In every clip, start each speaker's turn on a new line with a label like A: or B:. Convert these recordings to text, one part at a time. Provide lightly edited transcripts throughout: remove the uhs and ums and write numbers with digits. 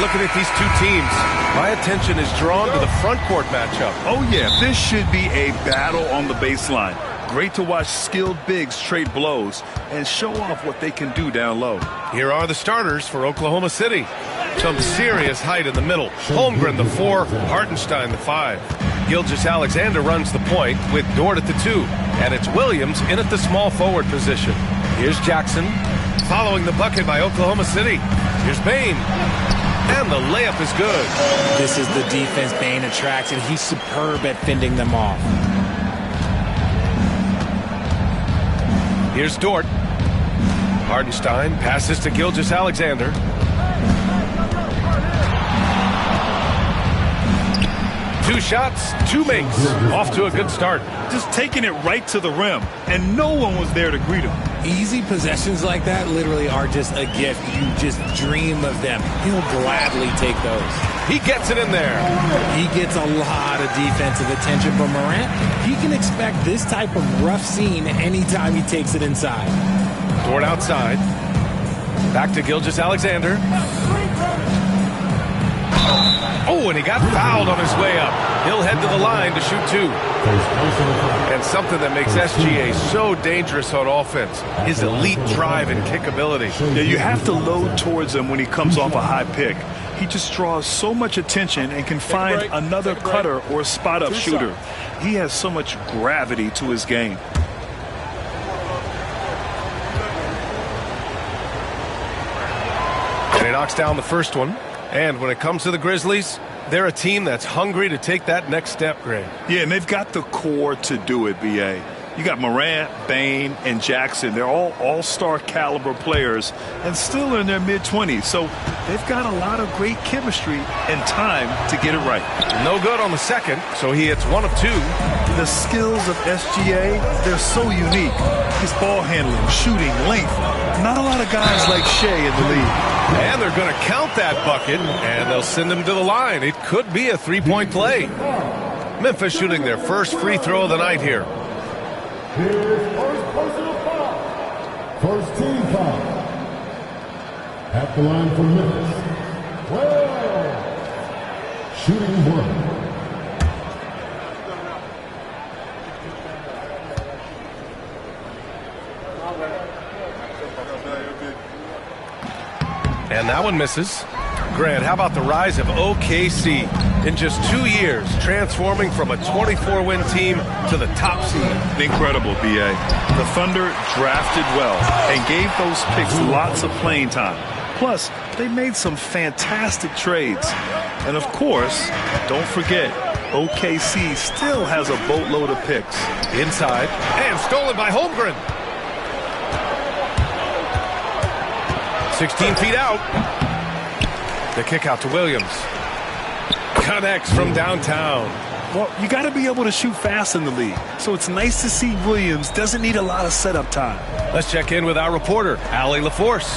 A: looking at these two teams, my attention is drawn to the front court matchup.
B: Oh, yeah, this should be a battle on the baseline. Great to watch skilled bigs trade blows and show off what they can do down low.
A: Here are the starters for Oklahoma City. Some serious height in the middle. Holmgren, the 4, Hartenstein, the 5. Gilgeous-Alexander runs the point with Dort at the 2. And it's Williams in at the small forward position. Here's Jackson, following the bucket by Oklahoma City. Here's Bane. And the layup is good.
C: This is the defense Bane attracts, and he's superb at fending them off.
A: Here's Dort. Hartenstein passes to Gilgeous-Alexander. Two shots, 2 makes. Off to a good start.
B: Just taking it right to the rim, and no one was there to greet him.
C: Easy possessions like that literally are just a gift. You just dream of them. He'll gladly take those.
A: He gets it in there.
C: He gets a lot of defensive attention from Morant. He can expect this type of rough scene anytime he takes it inside.
A: Dort outside. Back to Gilgeous-Alexander. Oh, and he got fouled on his way up. He'll head to the line to shoot 2. And something that makes SGA so dangerous on offense, his elite drive and kickability.
B: Yeah, you have to load towards him when he comes off a high pick. He just draws so much attention and can find another cutter or spot-up shooter. He has so much gravity to his game.
A: And he knocks down the first one. And when it comes to the Grizzlies, they're a team that's hungry to take that next step, Greg.
B: Yeah, and they've got the core to do it, B.A. You got Morant, Bane, and Jackson. They're all all-star caliber players and still in their mid-20s. So they've got a lot of great chemistry and time to get it right.
A: No good on the second, so he hits 1 of 2.
B: The skills of SGA, they're so unique. His ball handling, shooting, length. Not a lot of guys like Shea in the league.
A: And they're going to count that bucket, and they'll send him to the line. It could be a 3-point play. Memphis shooting their first free throw of the night here.
D: Here's first personal foul. First team foul. At the line for Memphis. 12. Shooting 1.
A: And that one misses. Grant, how about the rise of OKC? In just 2 years, transforming from a 24-win team to the top seed.
B: Incredible, B.A. The Thunder drafted well and gave those picks lots of playing time. Plus, they made some fantastic trades. And of course, don't forget, OKC still has a boatload of picks.
A: Inside, and stolen by Holmgren. 16 feet out. The kick out to Williams. Connects from downtown.
B: Well, you got to be able to shoot fast in the league. So it's nice to see Williams doesn't need a lot of setup time.
A: Let's check in with our reporter, Allie LaForce.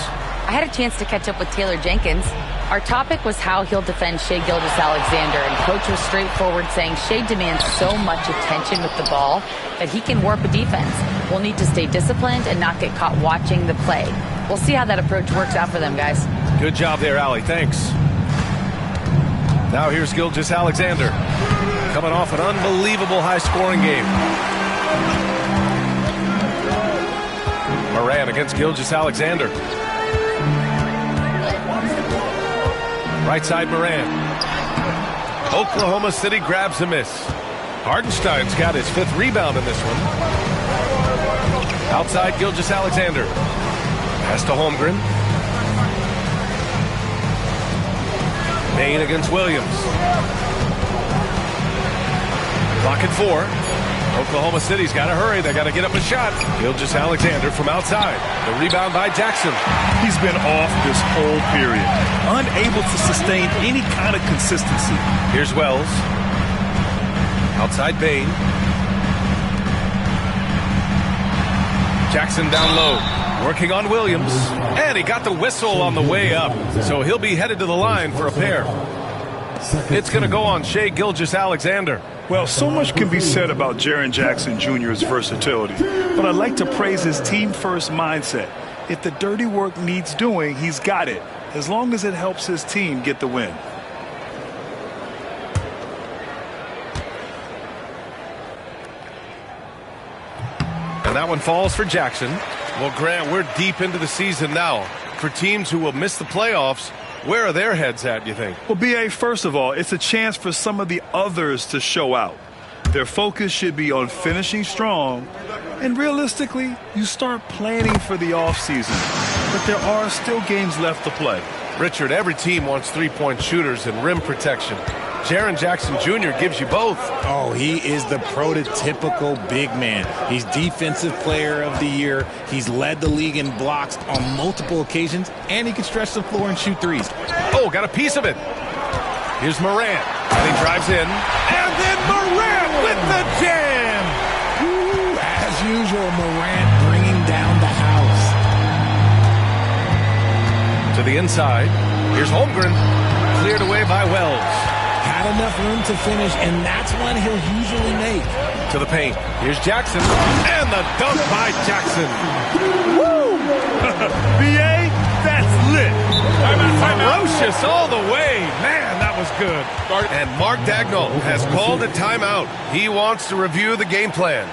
E: I had a chance to catch up with Taylor Jenkins. Our topic was how he'll defend Shai Gilgeous-Alexander, and Coach was straightforward, saying Shai demands so much attention with the ball that he can warp a defense. We'll need to stay disciplined and not get caught watching the play. We'll see how that approach works out for them, guys.
A: Good job there, Allie. Thanks. Now here's Gilgeous-Alexander, coming off an unbelievable high-scoring game. Morant against Gilgeous-Alexander. Right side Morant. Oklahoma City grabs a miss. Hartenstein's got his 5th rebound in this one. Outside Gilgeous-Alexander. Pass to Holmgren. Bane against Williams. Clock at 4. Oklahoma City's got to hurry. They got to get up a shot. Gilgeous-Alexander from outside. The rebound by Jackson.
B: He's been off this whole period. Unable to sustain any kind of consistency.
A: Here's Wells. Outside Bane. Jackson down low. Working on Williams. And he got the whistle on the way up. So he'll be headed to the line for a pair. It's going to go on Shai Gilgeous-Alexander.
B: Well, so much can be said about Jaren Jackson Jr.'s versatility, but I'd like to praise his team-first mindset. If the dirty work needs doing, he's got it, as long as it helps his team get the win.
A: And that one falls for Jackson. Well, Grant, we're deep into the season now. For teams who will miss the playoffs, where are their heads at, you think?
B: Well, B.A., first of all, it's a chance for some of the others to show out. Their focus should be on finishing strong. And realistically, you start planning for the offseason. But there are still games left to play.
A: Richard, every team wants three-point shooters and rim protection. Jaren Jackson Jr. gives you both.
C: Oh, he is the prototypical big man. He's Defensive Player of the Year. He's led the league in blocks on multiple occasions, and he can stretch the floor and shoot threes.
A: Oh, got a piece of it. Here's Morant. And he drives in. And then Morant with the jam.
C: Ooh, as usual, Morant bringing down the house.
A: To the inside. Here's Holmgren. Cleared away by Wells.
C: Had enough room to finish, and that's one he'll usually make.
A: To the paint. Here's Jackson. And the dunk by Jackson.
B: Woo! B.A., that's lit.
A: Ferocious all the way. Man, that was good. And Mark Dagnall has called a timeout. He wants to review the game plan.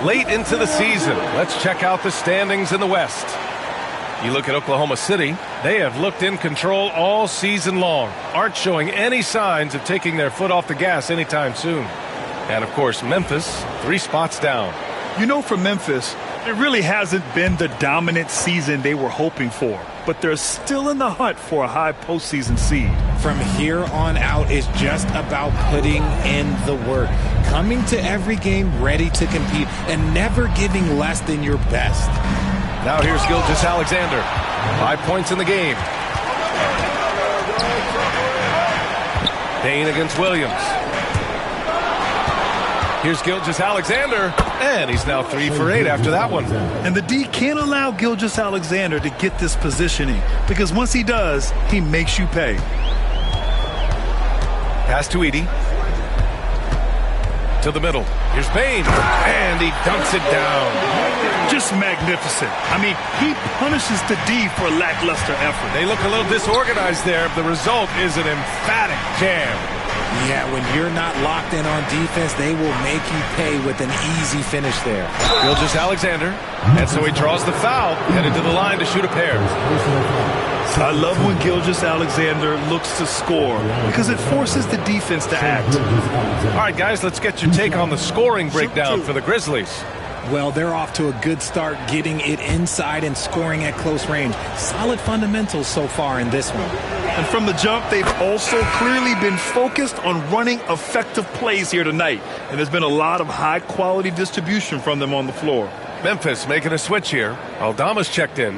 A: Late into the season, let's check out the standings in the West. You look at Oklahoma City, they have looked in control all season long, aren't showing any signs of taking their foot off the gas anytime soon. And of course, Memphis, 3 spots down.
B: You know, for Memphis, it really hasn't been the dominant season they were hoping for, but they're still in the hunt for a high postseason seed.
C: From here on out, it's just about putting in the work, coming to every game ready to compete, and never giving less than your best.
A: Now here's Gilgeous-Alexander. 5 points in the game. Payne against Williams. Here's Gilgeous-Alexander, and he's now 3 for 8 after that one.
B: And the D can't allow Gilgeous-Alexander to get this positioning, because once he does, he makes you pay.
A: Pass to Edey. To the middle. Here's Payne, and he dunks it down.
B: Just magnificent. I mean, he punishes the D for lackluster effort.
A: They look a little disorganized there. The result is an emphatic jam.
C: Yeah, when you're not locked in on defense, they will make you pay with an easy finish there.
A: Gilgeous-Alexander, and so he draws the foul, headed to the line to shoot a pair.
B: I love when Gilgeous-Alexander looks to score because it forces the defense to act.
A: All right, guys, let's get your take on the scoring breakdown for the Grizzlies.
C: Well, they're off to a good start getting it inside and scoring at close range. Solid fundamentals so far in this one.
B: And from the jump, they've also clearly been focused on running effective plays here tonight. And there's been a lot of high-quality distribution from them on the floor.
A: Memphis making a switch here. Aldama's checked in.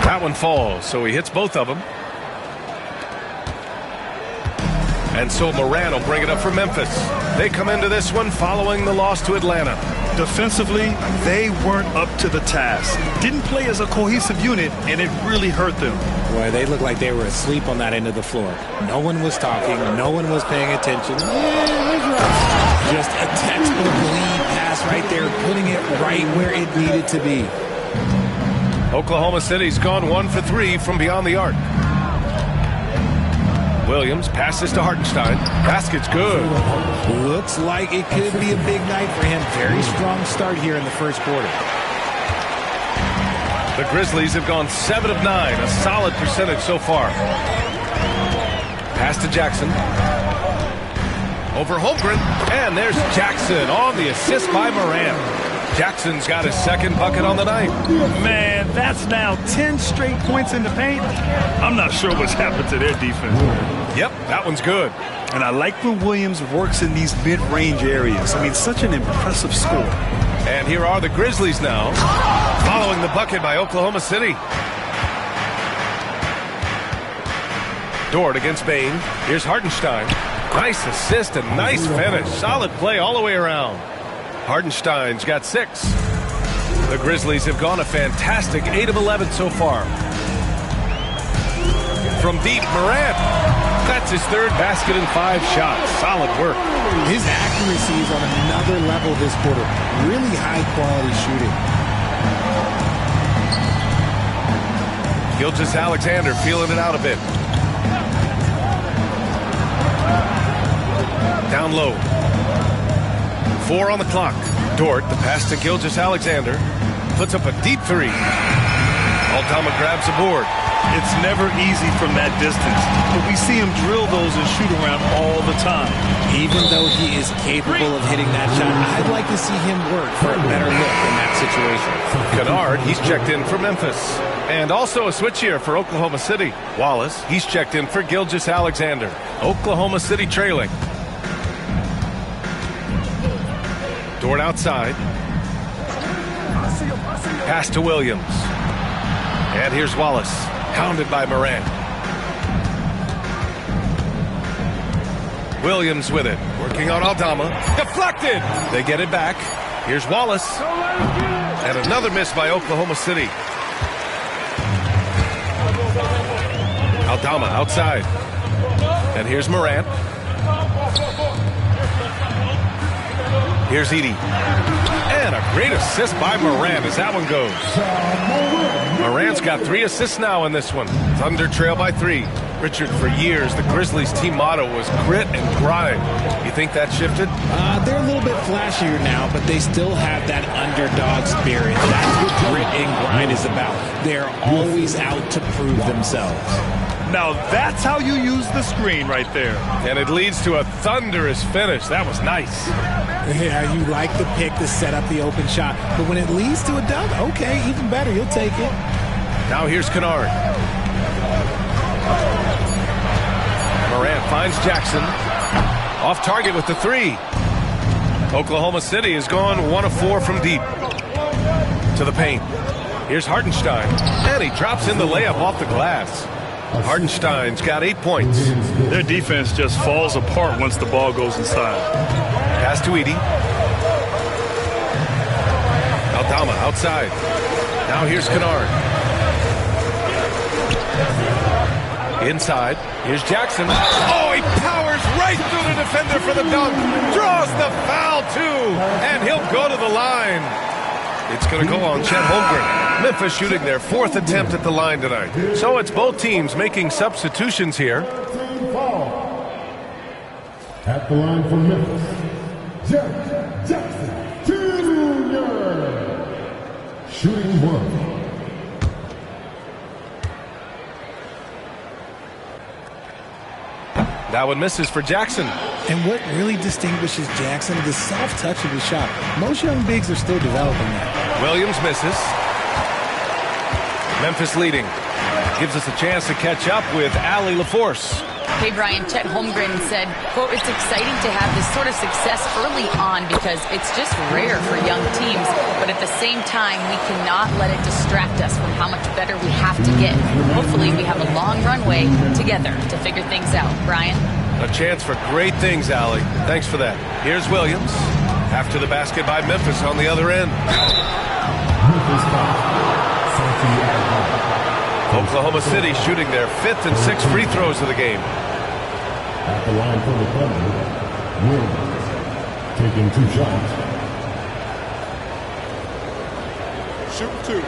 A: That one falls, so he hits both of them. And so Moran will bring it up for Memphis. They come into this one following the loss to Atlanta.
B: Defensively, they weren't up to the task. Didn't play as a cohesive unit, and it really hurt them.
C: Boy, they looked like they were asleep on that end of the floor. No one was talking. No one was paying attention. Just a textbook lead pass right there, putting it right where it needed to be.
A: Oklahoma City's gone 1 for 3 from beyond the arc. Williams passes to Hartenstein. Basket's good.
C: Looks like it could be a big night for him. Very strong start here in the first quarter.
A: The Grizzlies have gone 7 of 9, a solid percentage so far. Pass to Jackson. Over Holmgren, and there's Jackson on the assist by Moran. Jackson's got his second bucket on the night.
B: Man, that's now 10 straight points in the paint. I'm not sure what's happened to their defense.
A: Yep, that one's good.
B: And I like when Williams works in these mid-range areas. I mean, such an impressive score.
A: And here are the Grizzlies now, following the bucket by Oklahoma City. Dort against Bain. Here's Hartenstein. Nice assist and nice finish. Solid play all the way around. Hartenstein's got 6. The Grizzlies have gone a fantastic 8 of 11 so far. From deep, Moran. That's his third basket and 5 shots. Solid work.
C: His accuracy is on another level this quarter. Really high-quality shooting.
A: Gilgeous-Alexander feeling it out a bit. Down low. 4 on the clock. Dort, the pass to Gilgeous-Alexander. Puts up a deep 3. Aldama grabs the board.
B: It's never easy from that distance, but we see him drill those and shoot around all the time.
C: Even though he is capable of hitting that shot, I'd like to see him work for a better look in that situation.
A: Kennard, he's checked in for Memphis. And also a switch here for Oklahoma City. Wallace, he's checked in for Gilgeous-Alexander. Oklahoma City trailing. Dort outside. Pass to Williams. And here's Wallace. Pounded by Moran. Williams with it. Working on Aldama. Deflected! They get it back. Here's Wallace. And another miss by Oklahoma City. Aldama outside. And here's Moran. Here's Edey. And a great assist by Moran as that one goes. Moran's got 3 assists now in this one. Thunder trail by 3. Richard, for years, the Grizzlies' team motto was grit and grind. You think that shifted?
C: They're a little bit flashier now, but they still have that underdog spirit. That's what grit and grind is about. They're always out to prove themselves.
B: Now that's how you use the screen right there.
A: And it leads to a thunderous finish. That was nice.
C: Yeah, you like the pick to set up the open shot. But when it leads to a dunk, okay, even better. You'll take it.
A: Now here's Kennard. Moran finds Jackson. Off target with the 3. Oklahoma City has gone 1 of 4 from deep. To the paint. Here's Hartenstein. And he drops in the layup off the glass. Hartenstein's got 8 points.
B: Their defense just falls apart once the ball goes inside.
A: Pass to Edey. Aldama outside. Now here's Kennard. Inside. Here's Jackson. Oh, he powers right through the defender for the dunk. Draws the foul, too. And he'll go to the line. It's going to go on Chet Holmgren. Memphis shooting their 4th attempt at the line tonight. So it's both teams making substitutions here.
D: At the line for Memphis, Jared Jackson Jr. Shooting 1.
A: That one misses for Jackson.
C: And what really distinguishes Jackson is the soft touch of his shot. Most young bigs are still developing that.
A: Williams misses. Memphis leading. Gives us a chance to catch up with Allie LaForce.
E: Hey, Brian, Chet Holmgren said, quote, "It's exciting to have this sort of success early on because it's just rare for young teams. But at the same time, we cannot let it distract us from how much better we have to get. Hopefully, we have a long runway together to figure things out." Brian?
A: A chance for great things, Allie. Thanks for that. Here's Williams. After the basket by Memphis on the other end. Oklahoma City shooting their 5th and 6th free throws of the game.
D: At the line for the Thunder, Williams taking 2 shots.
F: Shoot 2.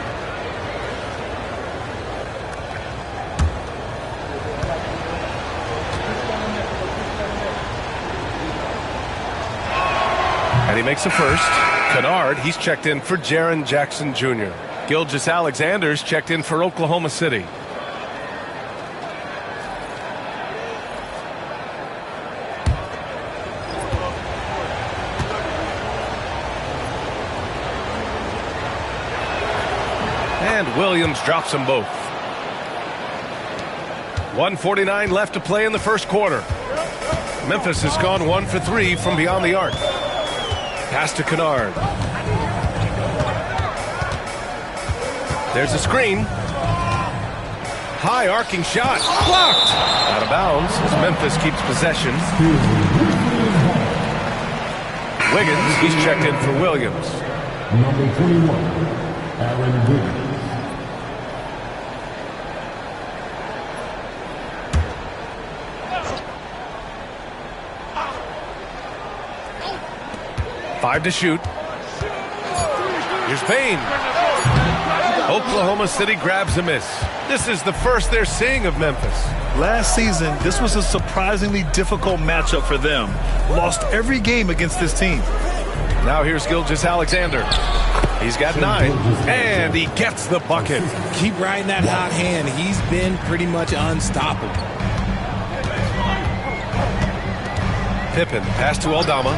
A: And he makes the first. Kennard, he's checked in for Jaren Jackson Jr. Gilgeous-Alexander's checked in for Oklahoma City. And Williams drops them both. 1:49 left to play in the first quarter. Memphis has gone 1 for 3 from beyond the arc. Pass to Kennard. There's a screen. High arcing shot. Blocked. Out of bounds as Memphis keeps possession. Wiggins, he's checked in for Williams.
D: Number 21, Aaron Wiggins.
A: Five to shoot. Here's Payne. Oklahoma City grabs a miss. This is the first they're seeing of Memphis.
B: Last season, this was a surprisingly difficult matchup for them. Lost every game against this team.
A: Now here's Gilgeous-Alexander. He's got 9, and he gets the bucket.
C: Keep riding that hot hand. He's been pretty much unstoppable.
A: Pippen, pass to Aldama.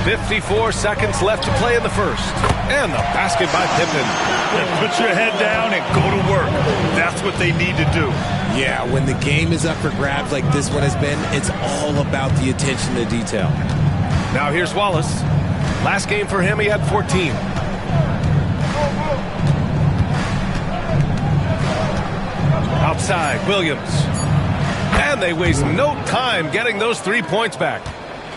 A: 54 seconds left to play in the first. And the basket by Pippen.
B: Put your head down and go to work. That's what they need to do.
C: Yeah, when the game is up for grabs like this one has been, it's all about the attention to detail.
A: Now here's Wallace. Last game for him, he had 14. Outside, Williams. And they waste no time getting those 3 points back.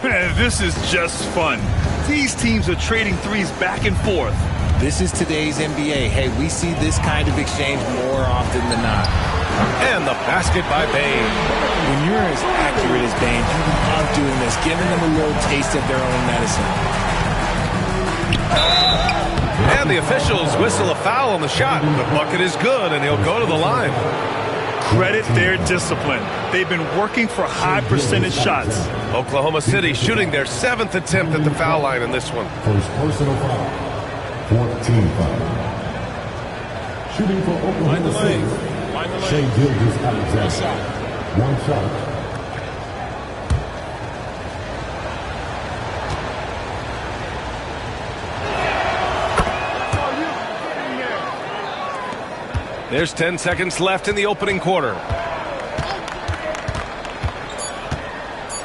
B: This is just fun. These teams are trading threes back and forth.
C: This is today's NBA. Hey, we see this kind of exchange more often than not.
A: And the basket by Bane.
C: When you're as accurate as Bane, you love doing this, giving them a little taste of their own medicine.
A: And the officials whistle a foul on the shot. The bucket is good, and he'll go to the line.
B: Credit their discipline. They've been working for high percentage shots.
A: Oklahoma City shooting their 7th attempt at the foul line in this one.
D: First personal foul. 14 foul. Shooting for Oklahoma City. Shai Gilgeous-Alexander. 1 shot.
A: There's 10 seconds left in the opening quarter.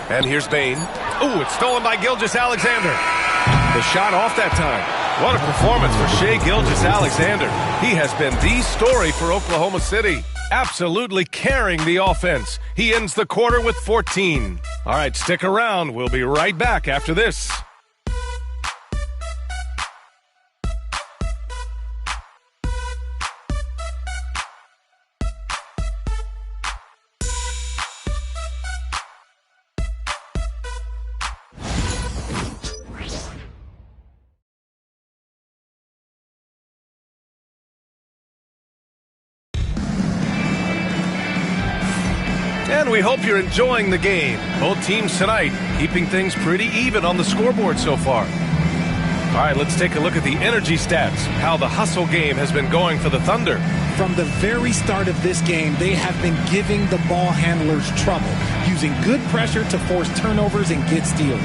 A: And here's Bane. Ooh, it's stolen by Gilgeous-Alexander. The shot off that time. What a performance for Shai Gilgeous-Alexander. He has been the story for Oklahoma City. Absolutely carrying the offense. He ends the quarter with 14. All right, stick around. We'll be right back after this. And we hope you're enjoying the game. Both teams tonight keeping things pretty even on the scoreboard so far. All right, let's take a look at the energy stats, how the hustle game has been going for the Thunder.
C: From the very start of this game, they have been giving the ball handlers trouble, using good pressure to force turnovers and get steals.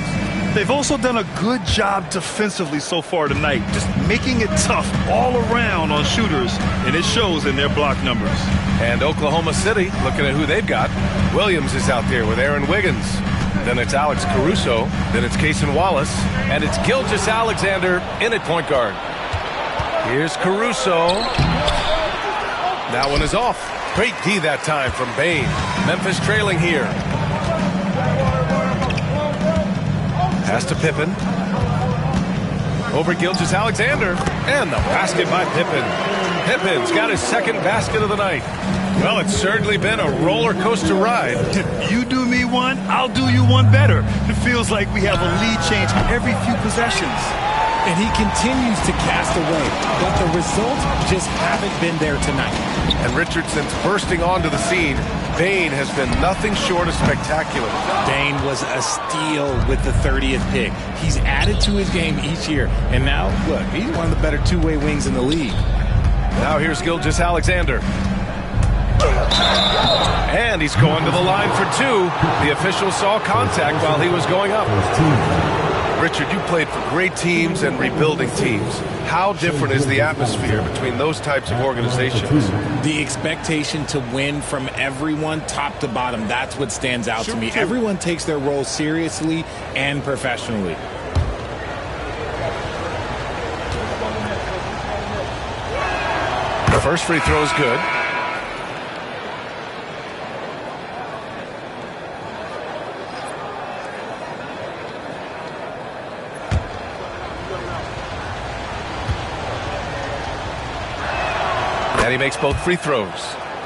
B: They've also done a good job defensively so far tonight, just making it tough all around on shooters, and it shows in their block numbers.
A: And Oklahoma City, looking at who they've got. Williams is out there with Aaron Wiggins. Then it's Alex Caruso. Then it's Cason Wallace. And it's Gilgeous-Alexander in at point guard. Here's Caruso. That one is off. Great D that time from Bain. Memphis trailing here. Pass to Pippen. Over Gilgeous-Alexander. And the basket by Pippen. Pippen's got his second basket of the night. Well, it's certainly been a roller coaster ride.
B: If you do me one, I'll do you one better. It feels like we have a lead change every few possessions.
C: And he continues to cast away, but the results just haven't been there tonight.
A: And Richardson's bursting onto the scene. Bain has been nothing short of spectacular.
C: Bain was a steal with the 30th pick. He's added to his game each year. And now, look, he's one of the better two-way wings in the league.
A: Now here's Gilgeous-Alexander. And he's going to the line for two. The official saw contact while he was going up. Richard, you played for great teams and rebuilding teams. How different is the atmosphere between those types of organizations?
C: The expectation to win from everyone, top to bottom, that's what stands out to me. Everyone takes their role seriously and professionally.
A: The first free throw is good. And he makes both free throws.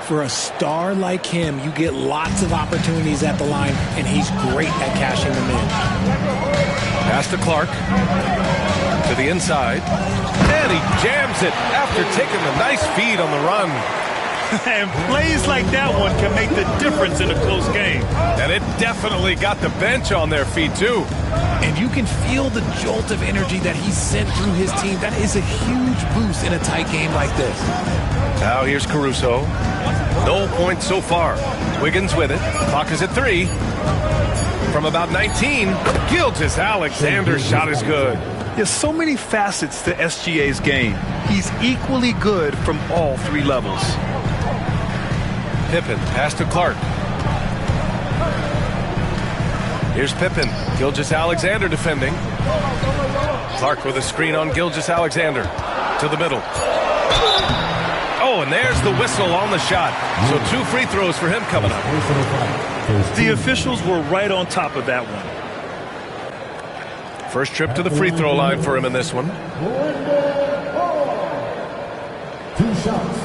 C: For a star like him, you get lots of opportunities at the line, and he's great at cashing them in.
A: Pass to Clark. To the inside. And he jams it after taking the nice feed on the run.
B: And plays like that one can make the difference in a close game.
A: And it definitely got the bench on their feet, too.
C: And you can feel the jolt of energy that he sent through his team. That is a huge boost in a tight game like this.
A: Now here's Caruso. No points so far. Wiggins with it. Clock is at 3. From about 19, Gilgeous-Alexander's shot is good.
B: There's so many facets to SGA's game. He's equally good from all three levels.
A: Pippen, pass to Clark. Here's Pippen. Gilgeous-Alexander defending. Clark with a screen on Gilgeous-Alexander. To the middle. Oh, and there's the whistle on the shot. So 2 free throws for him coming up.
B: The officials were right on top of that one.
A: First trip to the free throw line for him in this one.
D: 2 shots.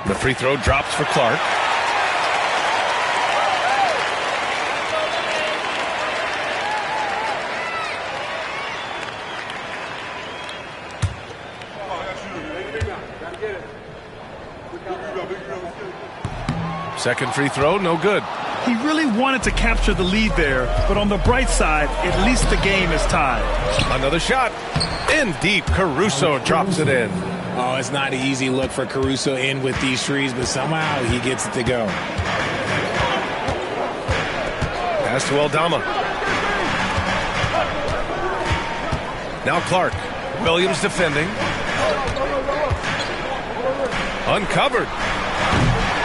A: The free throw drops for Clark. Second free throw, no good.
B: He really wanted to capture the lead there, but on the bright side, at least the game is tied.
A: Another shot. In deep, Caruso drops it in.
C: Oh, it's not an easy look for Caruso in with these threes, but somehow he gets it to go.
A: Pass to Aldama. Now Clark. Williams defending. Uncovered.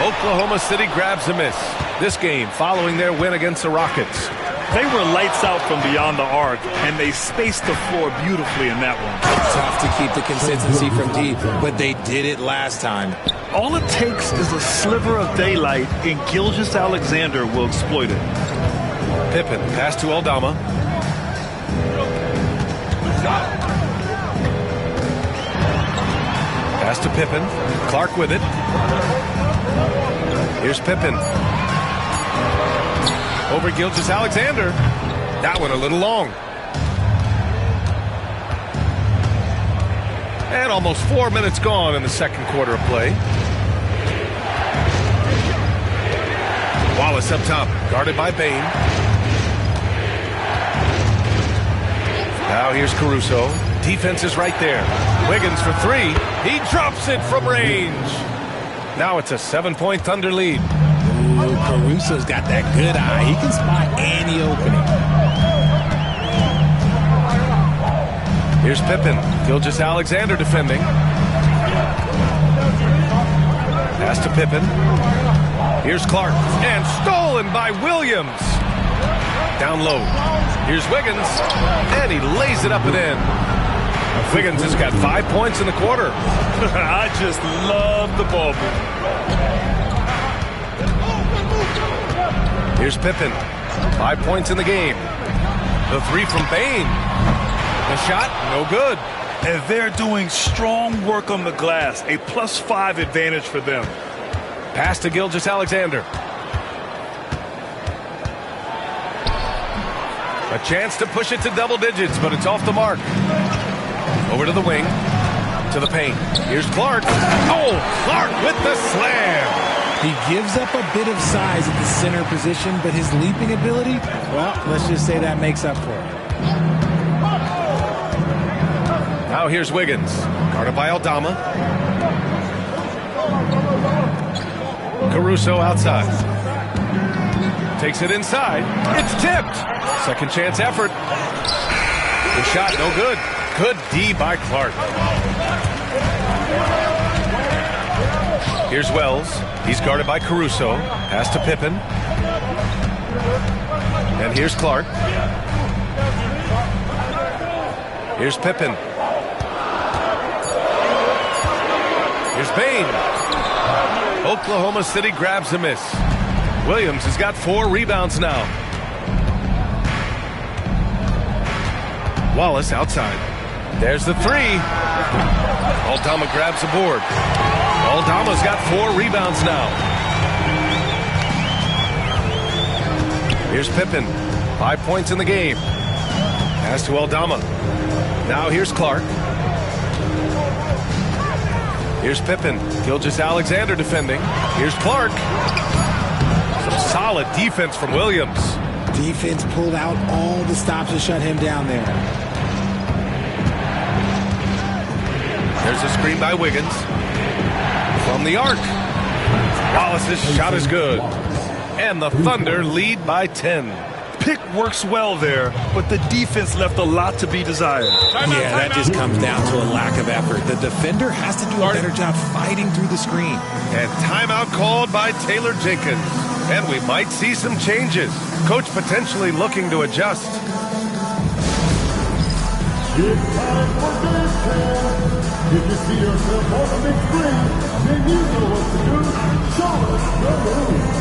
A: Oklahoma City grabs a miss. This game following their win against the Rockets.
B: They were lights out from beyond the arc, and they spaced the floor beautifully in that one.
C: Tough to keep the consistency from deep, but they did it last time.
B: All it takes is a sliver of daylight, and Gilgeous-Alexander will exploit it.
A: Pippen, pass to Aldama. Pass to Pippen. Clark with it. Here's Pippen. Over Gilgeous-Alexander. That one a little long. And almost 4 minutes gone in the second quarter of play. Wallace up top, guarded by Bain. Now here's Caruso. Defense is right there. Wiggins for 3. He drops it from range. Now it's a 7-point Thunder lead.
C: Ooh, Caruso's got that good eye. He can spot any opening.
A: Here's Pippen. Gilgeous-Alexander defending. Pass to Pippen. Here's Clark, and stolen by Williams. Down low. Here's Wiggins, and he lays it up and in. Wiggins has got 5 points in the quarter.
B: I just love the ball move.
A: Here's Pippen. 5 points in the game. The three from Bain. The shot, no good.
B: And they're doing strong work on the glass. A +5 advantage for them.
A: Pass to Gilgeous-Alexander. A chance to push it to double digits, but it's off the mark. Over to the wing. To the paint. Here's Clark. Oh, Clark with the slam.
C: He gives up a bit of size at the center position, but his leaping ability, well, let's just say that makes up for it.
A: Now here's Wiggins. Guarded by Aldama. Caruso outside. Takes it inside. It's tipped. Second chance effort. The shot no good. Good D by Clark. Here's Wells. He's guarded by Caruso. Pass to Pippen. And here's Clark. Here's Pippen. Here's Bain. Oklahoma City grabs a miss. Williams has got 4 rebounds now. Wallace outside. There's the three. Aldama grabs the board. Aldama's got 4 rebounds now. Here's Pippen. 5 points in the game. Pass to Aldama. Now here's Clark. Here's Pippen. Gilgeous-Alexander defending. Here's Clark. Some solid defense from Williams.
C: Defense pulled out all the stops to shut him down there.
A: There's a screen by Wiggins. From the arc. Wallace's shot is good. And the Thunder lead by 10.
B: Pick works well there, but the defense left a lot to be desired.
C: Yeah, that just comes down to a lack of effort. The defender has to do a better job fighting through the screen.
A: And timeout called by Taylor Jenkins. And we might see some changes. Coach potentially looking to adjust.
D: It's time for game time. If you see yourself on the big screen, then you know what to do. Show us the move.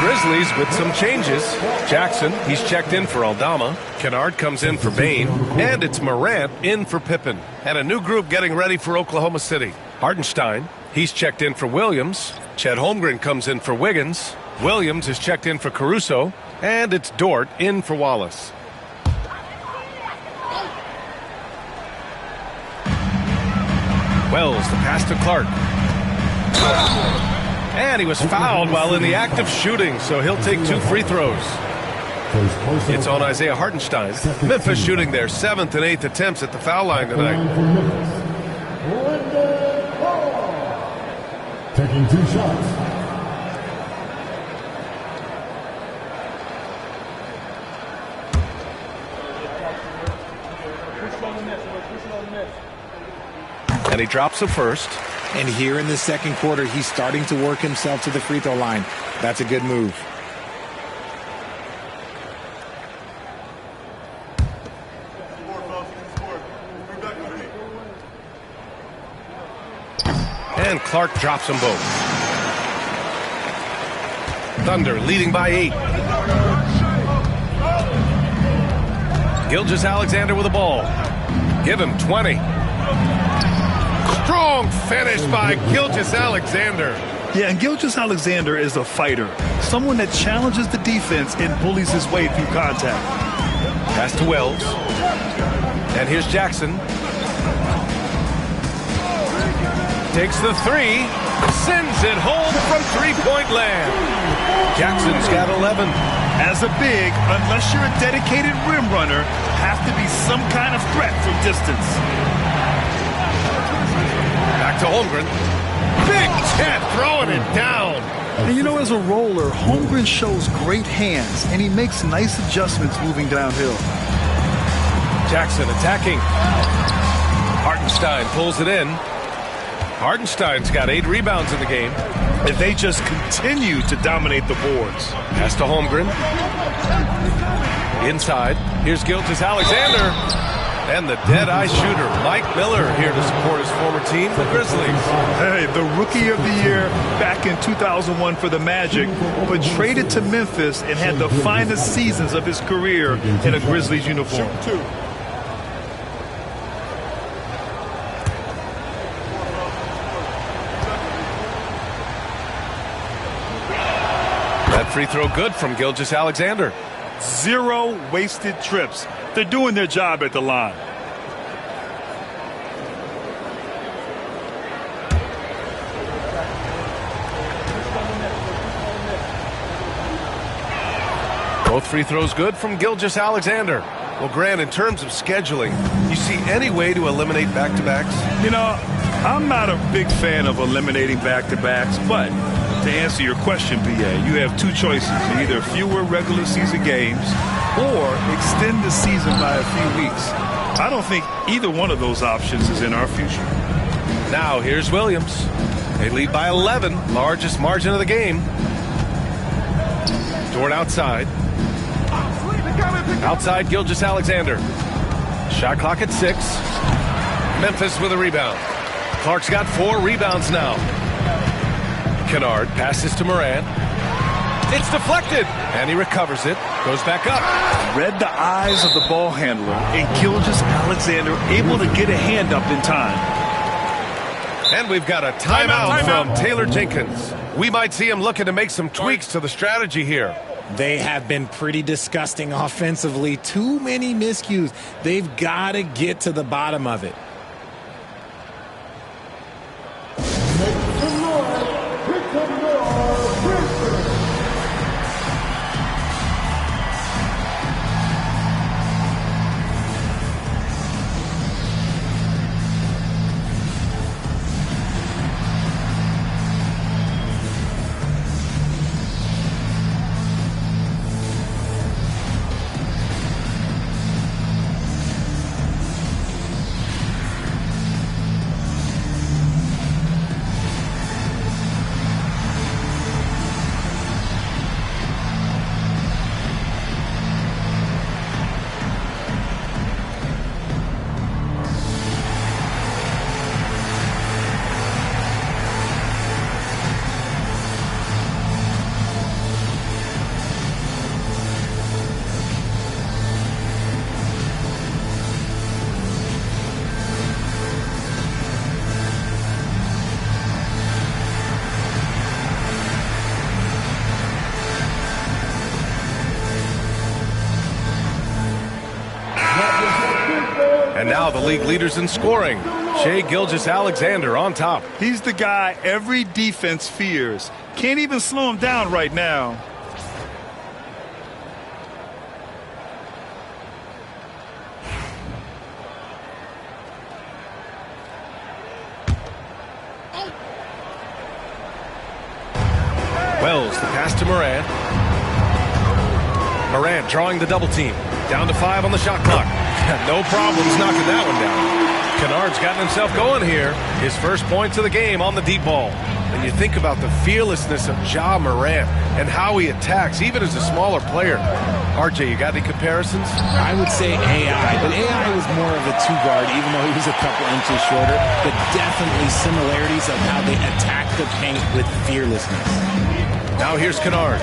A: Grizzlies with some changes. Jackson, he's checked in for Aldama. Kennard comes in for Bain. And it's Morant in for Pippen. And a new group getting ready for Oklahoma City. Hartenstein, he's checked in for Williams. Chet Holmgren comes in for Wiggins. Williams is checked in for Caruso. And it's Dort in for Wallace. Wells, the pass to Clark. And he was fouled while in the act of shooting, so he'll take 2 free throws. It's on Isaiah Hartenstein. Memphis shooting their 7th and 8th attempts at the foul line tonight.
D: Taking 2 shots.
A: And he drops the first.
C: And here in the second quarter, he's starting to work himself to the free throw line. That's a good move.
A: And Clark drops them both. Thunder leading by 8. Gilgeous-Alexander with the ball. Give him 20. Strong finish by Gilgeous-Alexander.
B: Yeah, and Gilgeous-Alexander is a fighter. Someone that challenges the defense and bullies his way through contact.
A: Pass to Wells. And here's Jackson. Takes the 3. Sends it home from three-point land. Jackson's got 11.
B: As a big, unless you're a dedicated rim runner, have to be some kind of threat from distance.
A: Back to Holmgren. Big tip, throwing it down.
B: And you know, as a roller, Holmgren shows great hands, and he makes nice adjustments moving downhill.
A: Jackson attacking. Hartenstein pulls it in. Hartenstein's got 8 rebounds in the game.
B: And they just continue to dominate the boards.
A: Pass to Holmgren. Inside. Here's Gilgeous-Alexander. And the dead-eye shooter, Mike Miller, here to support his former team, the Grizzlies.
B: Hey, the Rookie of the Year back in 2001 for the Magic, but traded to Memphis and had the finest seasons of his career in a Grizzlies uniform.
F: Shoot 2.
A: That free throw good from Gilgeous-Alexander.
B: 0 wasted trips. They're doing their job at the line.
A: Both free throws good from Gilgeous-Alexander. Well, Grant, in terms of scheduling, you see any way to eliminate back-to-backs?
B: You know, I'm not a big fan of eliminating back-to-backs, but to answer your question, BA, you have 2 choices. Either fewer regular season games or extend the season by a few weeks. I don't think either one of those options is in our future.
A: Now, here's Williams. They lead by 11, largest margin of the game. Dort outside. Outside, Gilgeous-Alexander. Shot clock at 6. Memphis with a rebound. Clark's got 4 rebounds now. Kennard passes to Morant. It's deflected, and he recovers it. Goes back up.
B: Read the eyes of the ball handler, and Gilgeous-Alexander able to get a hand up in time.
A: And we've got a timeout from Taylor Jenkins. We might see him looking to make some tweaks to the strategy here.
C: They have been pretty disgusting offensively. Too many miscues. They've got to get to the bottom of it.
A: And now the league leaders in scoring. Shai Gilgeous-Alexander on top.
B: He's the guy every defense fears. Can't even slow him down right now.
A: Wells, the pass to Morant. Morant drawing the double team. Down to 5 on the shot clock. No problems knocking that one down. Kennard's gotten himself going here. His first points of the game on the deep ball. And you think about the fearlessness of Ja Morant and how he attacks, even as a smaller player. RJ, you got any comparisons?
C: I would say AI, but AI was more of a 2-guard, even though he was a couple inches shorter. But definitely similarities of how they attack the paint with fearlessness.
A: Now here's Kennard.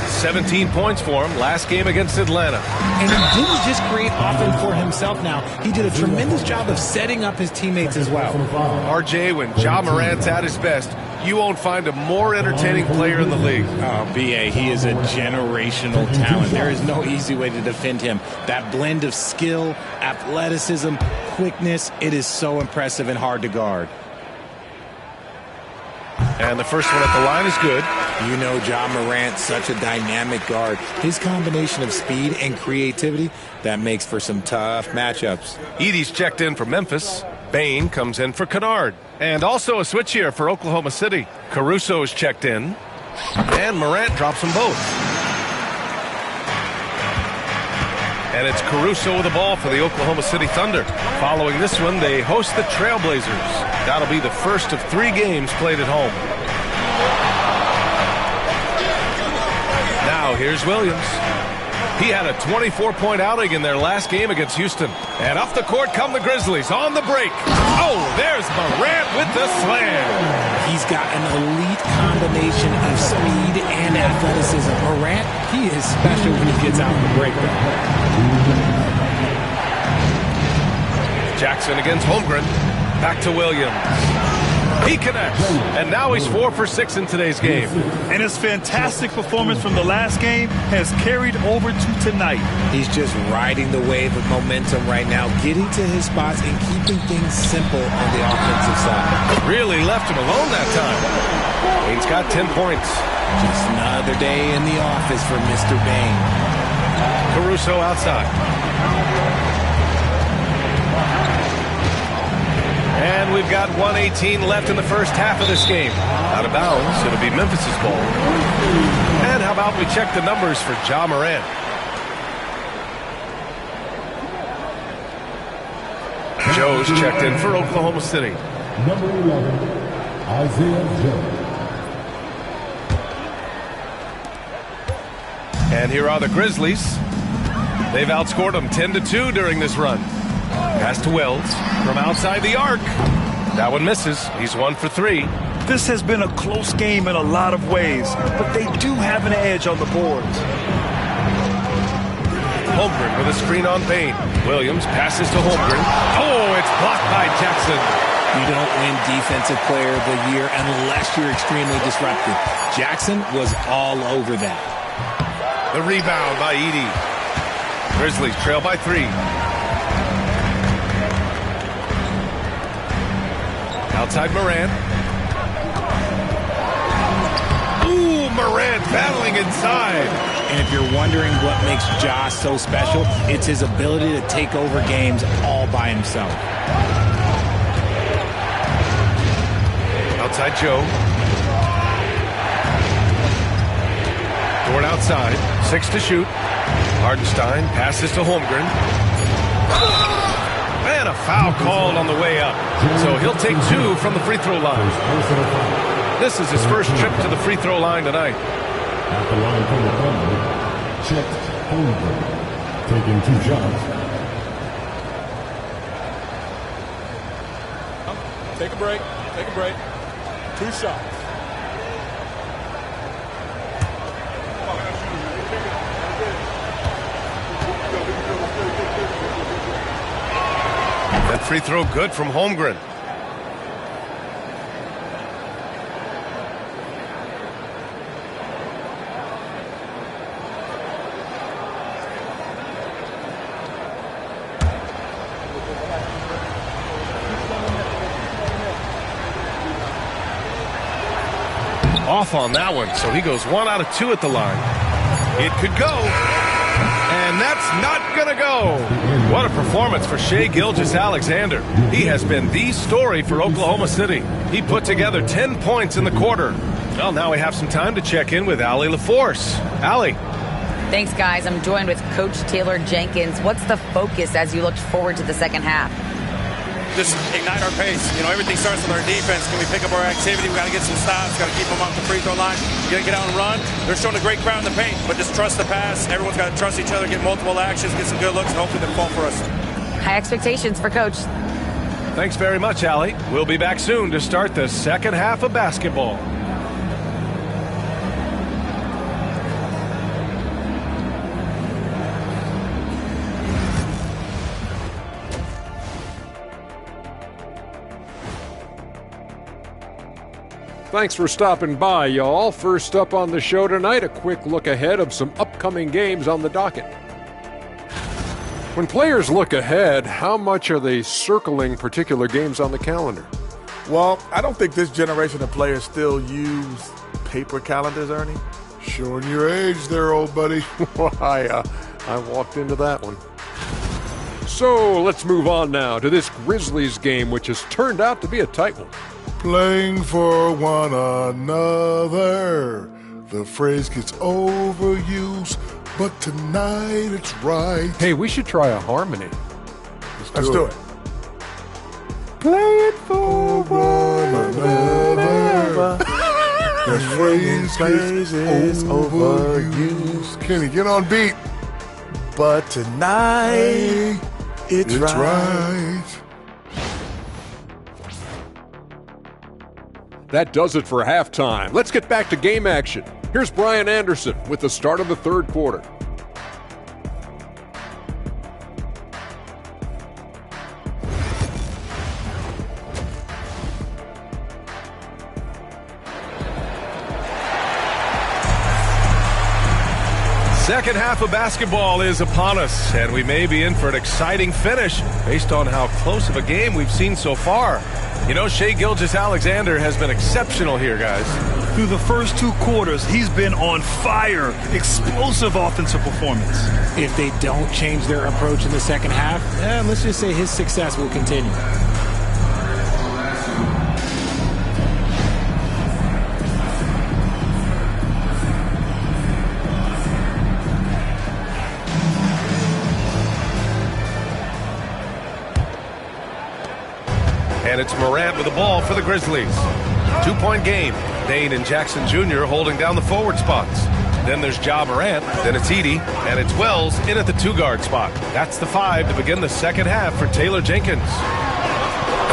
A: 17 points for him last game against Atlanta.
C: And he didn't just create offense for himself now. He did a tremendous job of setting up his teammates as well.
A: RJ, when Ja Morant's at his best, you won't find a more entertaining player in the league.
C: Oh, B.A., he is a generational talent. There is no easy way to defend him. That blend of skill, athleticism, quickness, it is so impressive and hard to guard.
A: And the first one at the line is good.
C: You know Ja Morant, such a dynamic guard. His combination of speed and creativity, that makes for some tough matchups.
A: Edey's checked in for Memphis. Bain comes in for Kennard. And also a switch here for Oklahoma City. Caruso is checked in. And Morant drops them both. And it's Caruso with the ball for the Oklahoma City Thunder. Following this one, they host the Trailblazers. That'll be the first of 3 games played at home. Now here's Williams. He had a 24-point outing in their last game against Houston. And up the court come the Grizzlies on the break. Oh, there's Morant with the slam.
C: He's got an elite combination of speed and athleticism. Morant, he is special when he gets out on the break.
A: Jackson against Holmgren. Back to Williams. He connects. And now he's 4 for 6 in today's game.
B: And his fantastic performance from the last game has carried over to tonight.
C: He's just riding the wave of momentum right now, getting to his spots and keeping things simple on the offensive side.
A: Really left him alone that time. Bain's got 10 points.
C: Just another day in the office for Mr. Bain.
A: Caruso outside. And we've got 1:18 left in the first half of this game. Out of bounds, it'll be Memphis's ball. And how about we check the numbers for Ja Morant? Joe's checked in for Oklahoma City.
D: Number 11, Isaiah Joe.
A: And here are the Grizzlies. They've outscored them 10-2 during this run. Pass to Wells from outside the arc. That one misses. He's 1 for 3.
B: This has been a close game in a lot of ways, but they do have an edge on the boards.
A: Holmgren with a screen on Bain. Williams passes to Holmgren. Oh, it's blocked by Jackson.
C: You don't win Defensive Player of the Year unless you're extremely disruptive. Jackson was all over that.
A: The rebound by Edey. Grizzlies trail by 3. Outside Morant. Ooh, Morant battling inside.
C: And if you're wondering what makes Ja so special, it's his ability to take over games all by himself.
A: Outside Joe. Dort outside. 6 to shoot. Hardenstein passes to Holmgren. And a foul called on the way up. So he'll take 2 from the free throw line. This is his first trip to the free throw line tonight.
D: At the line from the Thunder, Chet Holmgren, taking 2 shots.
F: Take a break. Take a break. 2 shots.
A: That free throw good from Holmgren. Off on that one, so he goes 1 out of 2 at the line. It could go. And that's not going to go. What a performance for Shai Gilgeous-Alexander. He has been the story for Oklahoma City. He put together 10 points in the quarter. Well, now we have some time to check in with Allie LaForce. Allie.
E: Thanks, guys. I'm joined with Coach Taylor Jenkins. What's the focus as you look forward to the second half?
G: Just ignite our pace. You know, everything starts with our defense. Can we pick up our activity? We got to get some stops. Got to keep them off the free throw line. You got to get out and run. They're showing a great crowd in the paint, but just trust the pass. Everyone's got to trust each other, get multiple actions, get some good looks, and hopefully they fall for us.
E: High expectations for Coach.
A: Thanks very much, Allie. We'll be back soon to start the second half of basketball.
H: Thanks for stopping by, y'all. First up on the show tonight, a quick look ahead of some upcoming games on the docket. When players look ahead, how much are they circling particular games on the calendar?
I: Well, I don't think this generation of players still use paper calendars, Ernie.
J: Showing your age there, old buddy.
H: Why, I walked into that one. So let's move on now to this Grizzlies game, which has turned out to be a tight one.
J: Playing for one another. The phrase gets overused, but tonight it's right.
H: Hey, we should try a harmony.
I: Let's do it.
H: Playing for one another.
J: The phrase gets overused. Kenny, get on beat.
I: But tonight it's right.
H: That does it for halftime. Let's get back to game action. Here's Brian Anderson with the start of the third quarter.
A: Second half of basketball is upon us, and we may be in for an exciting finish based on how close of a game we've seen so far. You know, Shai Gilgeous-Alexander has been exceptional here, guys.
B: Through the first 2 quarters, he's been on fire. Explosive offensive performance.
C: If they don't change their approach in the second half, let's just say his success will continue.
A: And it's Morant with the ball for the Grizzlies. 2-point game. Dane and Jackson Jr. holding down the forward spots. Then there's Ja Morant, then it's Edey, and it's Wells in at the 2-guard spot. That's the 5 to begin the second half for Taylor Jenkins.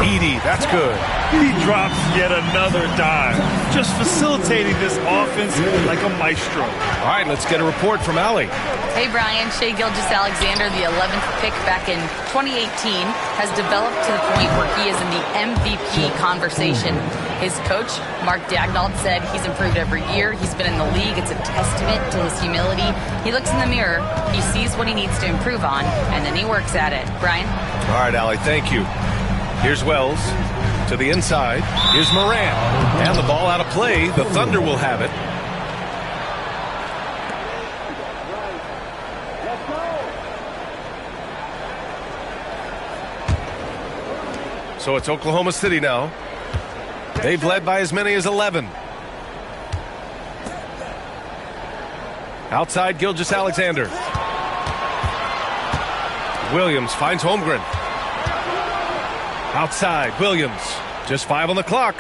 A: Edey, that's good.
B: He drops yet another dime, just facilitating this offense like a maestro.
A: All right, let's get a report from Allie.
E: Hey, Brian. Shai Gilgeous-Alexander, the 11th pick back in 2018, has developed to the point where he is in the MVP conversation. His coach, Mark Daigneault, said he's improved every year. He's been in the league. It's a testament to his humility. He looks in the mirror, he sees what he needs to improve on, and then he works at it. Brian?
A: All right, Allie, thank you. Here's Wells to the inside. Here's Morant. And the ball out of play. The Thunder will have it. So it's Oklahoma City now. They've led by as many as 11. Outside Gilgeous-Alexander. Williams finds Holmgren. Outside, Williams. Just 5 on the clock.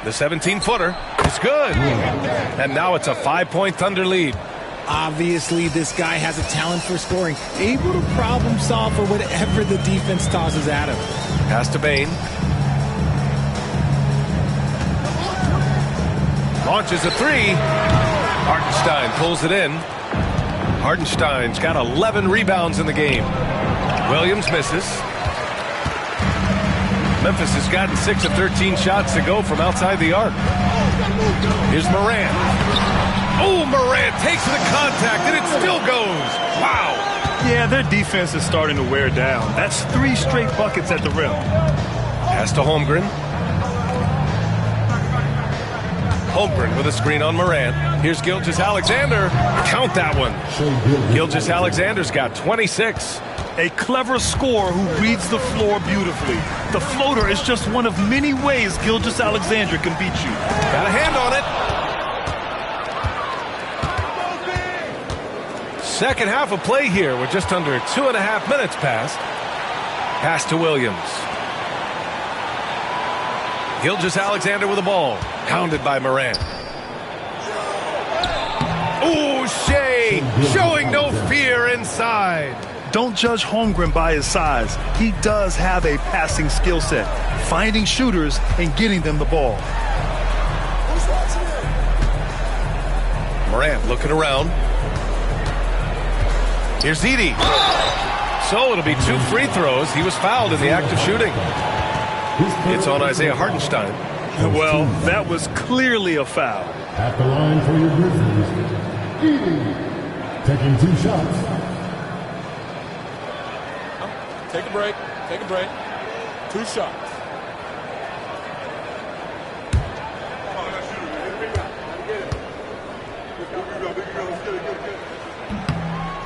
A: The 17-footer is good. And now it's a 5-point Thunder lead.
C: Obviously, this guy has a talent for scoring. Able to problem solve for whatever the defense tosses at him.
A: Pass to Bane. Launches a 3. Hartenstein pulls it in. Hartenstein's got 11 rebounds in the game. Williams misses. Memphis has gotten 6 of 13 shots to go from outside the arc. Here's Morant. Oh, Morant takes the contact, and it still goes. Wow.
B: Yeah, their defense is starting to wear down. That's 3 straight buckets at the rim.
A: Pass to Holmgren. Holmgren with a screen on Morant. Here's Gilgeous-Alexander. Count that one. Gilgeous-Alexander's got 26.
B: A clever scorer who reads the floor beautifully. The floater is just one of many ways Gilgeous-Alexander can beat you.
A: Got a hand on it. Second half of play here with just under 2.5 minutes passed. Pass to Williams. Gilgeous-Alexander with the ball. Hounded by Morant. Ooh, Shai showing no fear inside.
B: Don't judge Holmgren by his size. He does have a passing skill set, finding shooters and getting them the ball.
A: Morant looking around. Here's Edey. So it'll be 2 free throws. He was fouled in the act of shooting. It's on Isaiah Hartenstein.
B: Well, that was clearly a foul.
D: At the line for your Grizzlies, Edie, taking 2 shots.
F: Take a break. Take a break. 2 shots.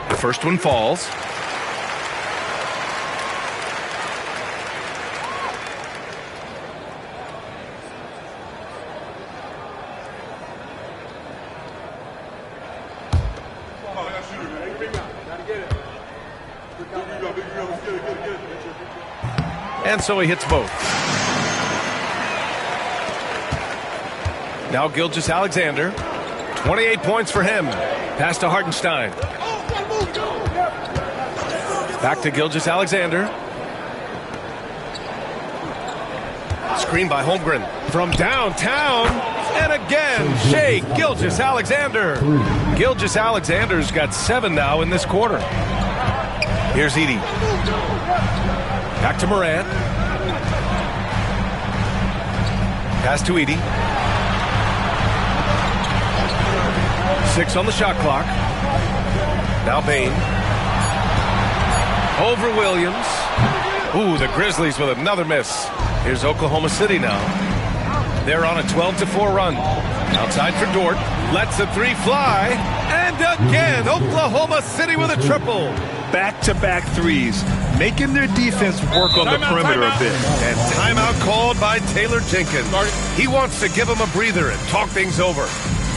A: The first one falls. And so he hits both. Now Gilgeous-Alexander. 28 points for him. Pass to Hartenstein. Back to Gilgeous-Alexander. Screen by Holmgren from downtown. And again, Shea Gilgeous-Alexander. Gilgeous-Alexander's got 7 now in this quarter. Here's Edie. Back to Morant. Pass to Edie. 6 on the shot clock. Now Bane. Over Williams. Ooh, the Grizzlies with another miss. Here's Oklahoma City now. They're on a 12-4 run. Outside for Dort. Lets the 3 fly. And again, Oklahoma City with a triple.
B: Back-to-back threes, making their defense work on the perimeter a bit.
A: And timeout called by Taylor Jenkins. He wants to give them a breather and talk things over.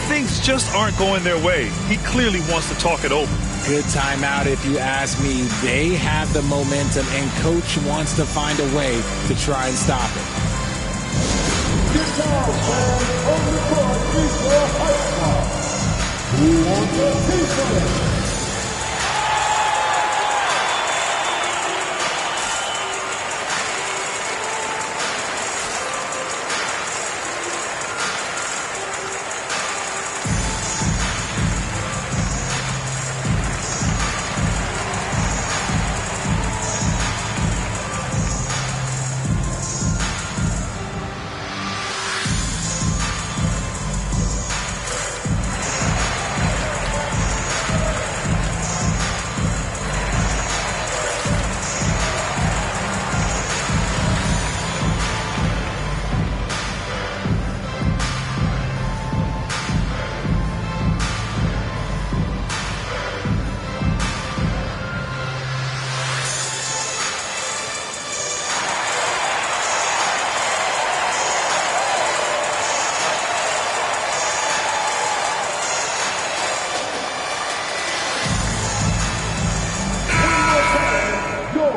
B: Things just aren't going their way. He clearly wants to talk it over.
C: Good timeout if you ask me. They have the momentum, and Coach wants to find a way to try and stop it.
D: Get down, fans. On the court is your high spot. Who wants a piece of it?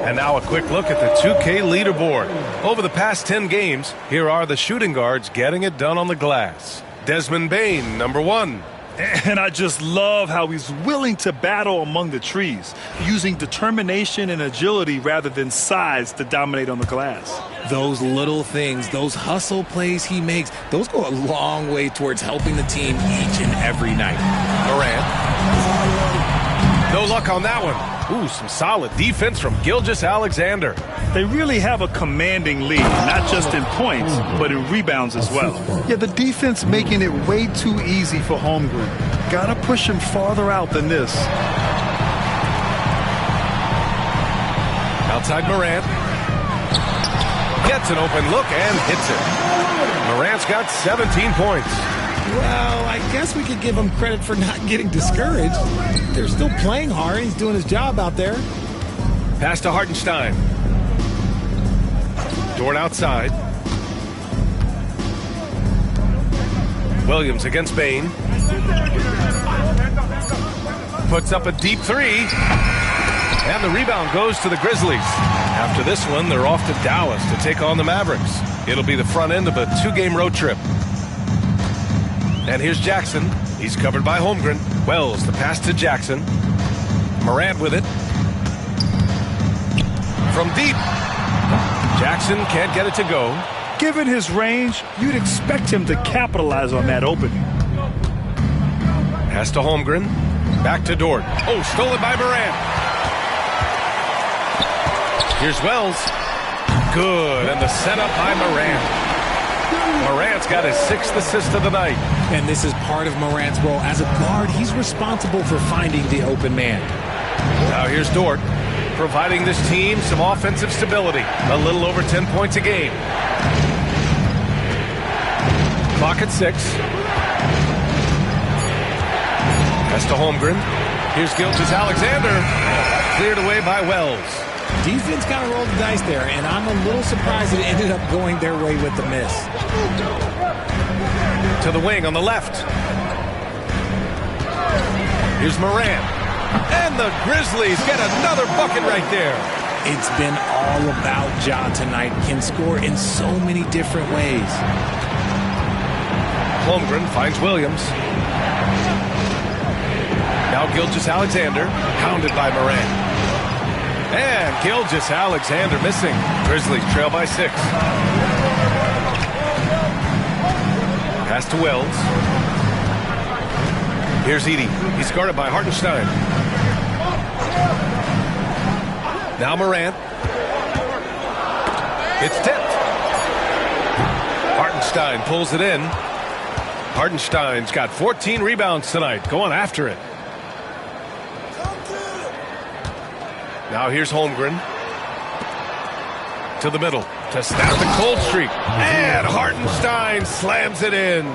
A: And now a quick look at the 2K leaderboard. Over the past 10 games, here are the shooting guards getting it done on the glass. Desmond Bane, number 1.
B: And I just love how he's willing to battle among the trees, using determination and agility rather than size to dominate on the glass.
C: Those little things, those hustle plays he makes, those go a long way towards helping the team each and every night.
A: Morant. No luck on that one. Ooh, some solid defense from Gilgeous-Alexander.
B: They really have a commanding lead, not just in points, but in rebounds as well. Yeah, the defense making it way too easy for Holmgren. Gotta push him farther out than this.
A: Outside Morant. Gets an open look and hits it. Morant's got 17 points.
C: Well, I guess we could give him credit for not getting discouraged. They're still playing hard. He's doing his job out there.
A: Pass to Hartenstein. Dort outside. Williams against Bane. Puts up a deep 3. And the rebound goes to the Grizzlies. After this one, they're off to Dallas to take on the Mavericks. It'll be the front end of a 2-game road trip. And here's Jackson. He's covered by Holmgren. Wells, the pass to Jackson. Morant with it. From deep. Jackson can't get it to go.
B: Given his range, you'd expect him to capitalize on that opening.
A: Pass to Holmgren. Back to Dort. Oh, stolen by Morant. Here's Wells. Good, and the setup by Morant. Morant's got his 6th assist of the night.
C: And this is part of Morant's role. As a guard, he's responsible for finding the open man.
A: Now here's Dort, providing this team some offensive stability. A little over 10 points a game. Clock at 6. Pass to Holmgren. Here's Gilgeous-Alexander. Cleared away by Wells.
C: Defense kind of rolled the dice there, and I'm a little surprised it ended up going their way with the miss.
A: To the wing on the left. Here's Morant. And the Grizzlies get another bucket right there.
C: It's been all about Ja tonight. Can score in so many different ways.
A: Holmgren finds Williams. Now Gilgeous-Alexander, hounded by Morant. And Gilgeous-Alexander missing. Grizzlies trail by 6. Pass to Wells. Here's Edey. He's guarded by Hartenstein. Now Morant. It's tipped. Hartenstein pulls it in. Hartenstein's got 14 rebounds tonight, going after it. Now here's Holmgren. To the middle to snap the cold streak. And Hartenstein slams it in.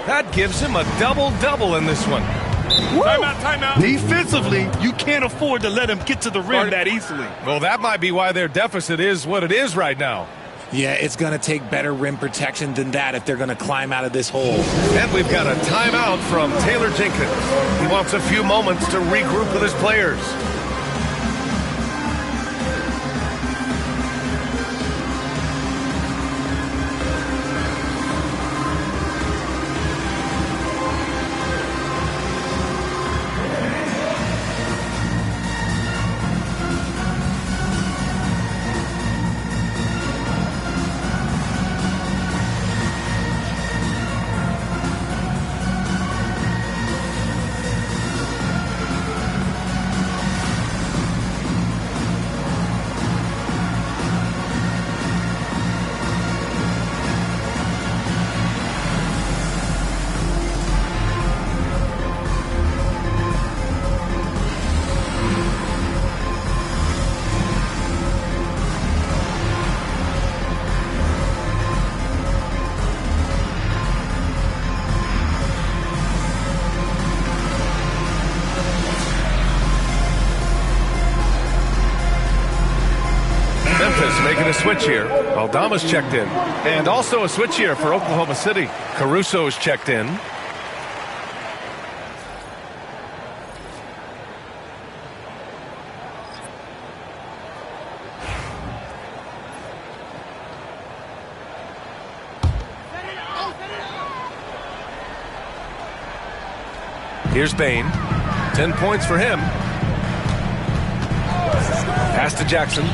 A: That gives him a double-double in this one.
B: Timeout, timeout. Defensively, you can't afford to let him get to the rim that easily.
A: Well, that might be why their deficit is what it is right now.
C: Yeah, it's going to take better rim protection than that if they're going to climb out of this hole.
A: And we've got a timeout from Taylor Jenkins. He wants a few moments to regroup with his players. Making a switch here. Aldama's checked in. And also a switch here for Oklahoma City. Caruso's checked in. Here's Bain. 10 points for him. Pass to Jackson.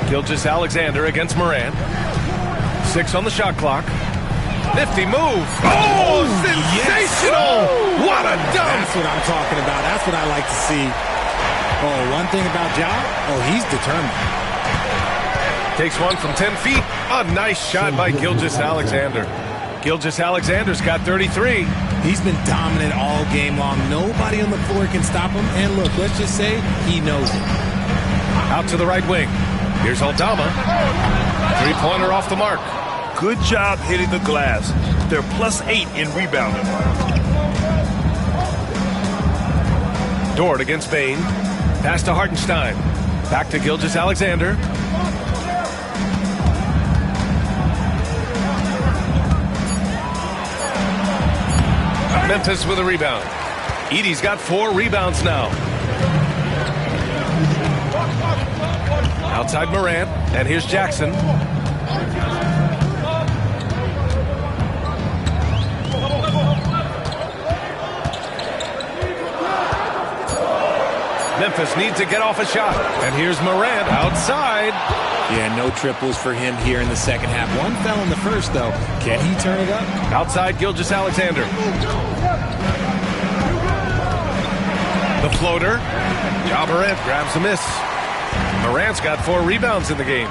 A: Gilgeous-Alexander against Morant. 6 on the shot clock. Nifty move. Oh, sensational!
C: Yes.
A: What a dunk!
C: That's what I'm talking about. That's what I like to see. Oh, one thing about Ja, he's determined.
A: Takes one from 10 feet. A nice shot by Gilgeous-Alexander. Gilgeous-Alexander's got 33.
C: He's been dominant all game long. Nobody on the floor can stop him. And look, let's just say he knows it.
A: Out to the right wing. Here's Aldama. Three-pointer off the mark.
B: Good job hitting the glass. They're +8 in rebounding.
A: Dort against Bain. Pass to Hartenstein. Back to Gilgeous-Alexander. Memphis with a rebound. Edey's got 4 rebounds now. Outside Morant, and here's Jackson. Memphis needs to get off a shot, and here's Morant outside.
C: Yeah, no triples for him here in the second half. One fell in the first, though. Can he turn it up?
A: Outside Gilgeous-Alexander. The floater. Ja Morant grabs a miss. Morant's got 4 rebounds in the game.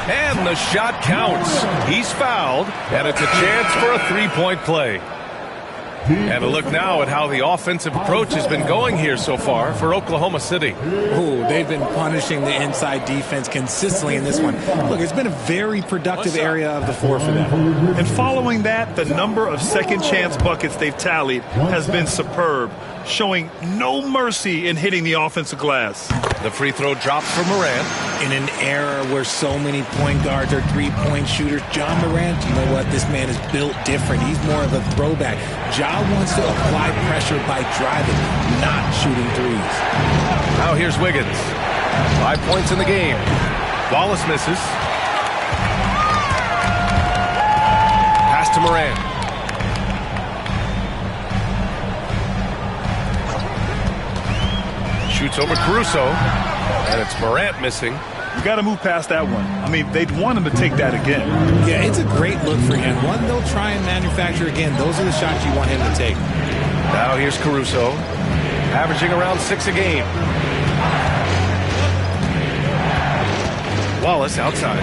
A: And the shot counts. He's fouled, and it's a chance for a 3-point play. And a look now at how the offensive approach has been going here so far for Oklahoma City.
C: Oh, they've been punishing the inside defense consistently in this one. Look, it's been a very productive area of the floor for them.
B: And following that, the number of second chance buckets they've tallied has been superb, showing no mercy in hitting the offensive glass.
A: The free throw dropped for Morant.
C: In an era where so many point guards are three-point shooters, Ja Morant, you know what? This man is built different. He's more of a throwback. Ja wants to apply pressure by driving, not shooting threes.
A: Now here's Wiggins. 5 points in the game. Wallace misses. Pass to Morant. Shoots over Caruso. And it's Morant missing.
B: You got to move past that one. I mean, they'd want him to take that again.
C: Yeah, it's a great look for him. One they'll try and manufacture again. Those are the shots you want him to take.
A: Now here's Caruso, averaging around 6 a game. Wallace outside.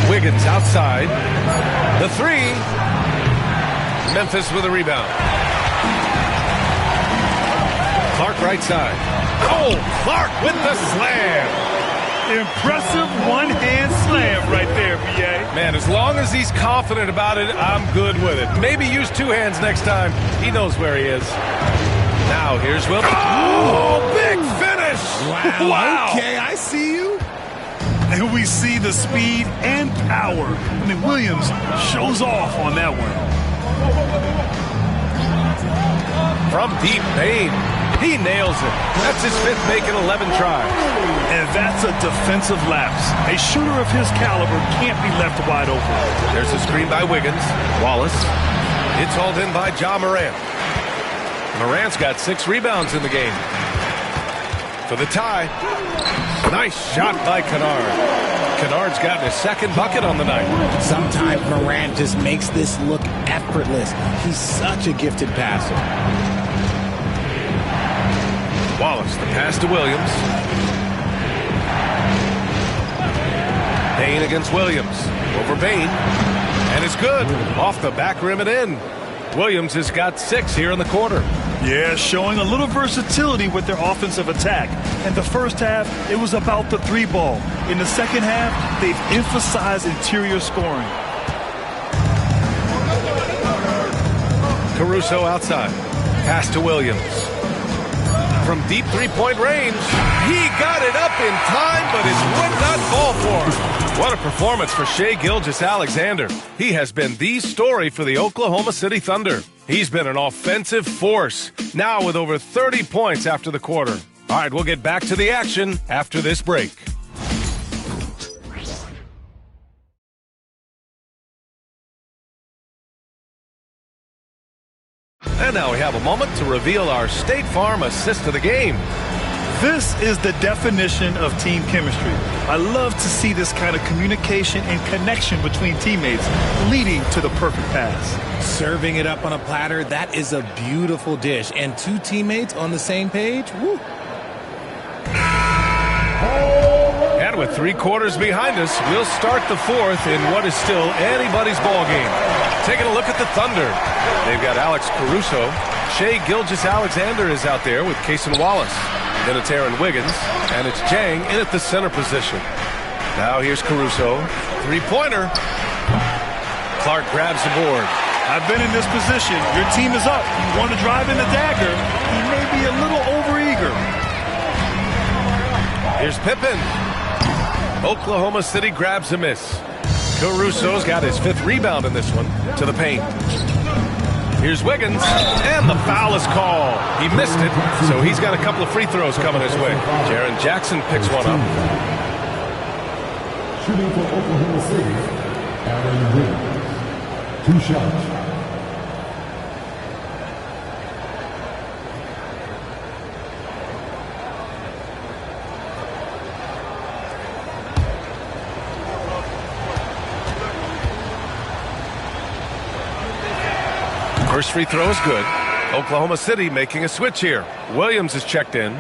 A: Wiggins outside. The 3. Memphis with a rebound. Clark right side. Oh, Clark with the slam.
B: Impressive one-hand slam right there, B.A.
A: Man, as long as he's confident about it, I'm good with it. Maybe use 2 hands next time. He knows where he is. Now, here's Will. Oh, big finish!
C: Wow. Okay, I see you.
B: And we see the speed and power. I mean, Williams shows off on that one.
A: From deep Payne. He nails it. That's his 5th make in 11 tries.
B: And that's a defensive lapse. A shooter of his caliber can't be left wide open.
A: There's a screen by Wiggins. Wallace. It's hauled in by Ja Morant. Morant's got 6 rebounds in the game. For the tie. Nice shot by Kennard. Kennard's gotten his 2nd bucket on the night.
C: Sometimes Morant just makes this look effortless. He's such a gifted passer.
A: Wallace, the pass to Williams. Payne against Williams. Over Payne. And it's good. Off the back rim and in. Williams has got 6 here in the quarter.
B: Yeah, showing a little versatility with their offensive attack. In the first half, it was about the 3-ball. In the second half, they've emphasized interior scoring.
A: Caruso outside. Pass to Williams. From deep 3-point range. He got it up in time, but it would not fall for him. What a performance for Shai Gilgeous-Alexander. He has been the story for the Oklahoma City Thunder. He's been an offensive force, now with over 30 points after the quarter. All right, we'll get back to the action after this break. And now we have a moment to reveal our State Farm assist of the game.
B: This is the definition of team chemistry. I love to see this kind of communication and connection between teammates leading to the perfect pass.
C: Serving it up on a platter, that is a beautiful dish. And 2 teammates on the same page, woo.
A: And with 3 quarters behind us, we'll start the 4th in what is still anybody's ball game. Taking a look at the Thunder. They've got Alex Caruso. Shai Gilgeous-Alexander is out there with Cason Wallace. Then it's Aaron Wiggins, and it's Jang in at the center position. Now here's Caruso. 3-pointer. Clark grabs the board.
B: I've been in this position. Your team is up. You want to drive in the dagger. He may be a little overeager.
A: Here's Pippen. Oklahoma City grabs a miss. Caruso's got his 5th rebound in this one to the paint. Here's Wiggins, and the foul is called. He missed it, so he's got a couple of free throws coming his way. Jaren Jackson picks one up.
D: Shooting for Oklahoma City, Aaron Wiggins. 2 shots.
A: First free throw is good. Oklahoma City making a switch here. Williams is checked in.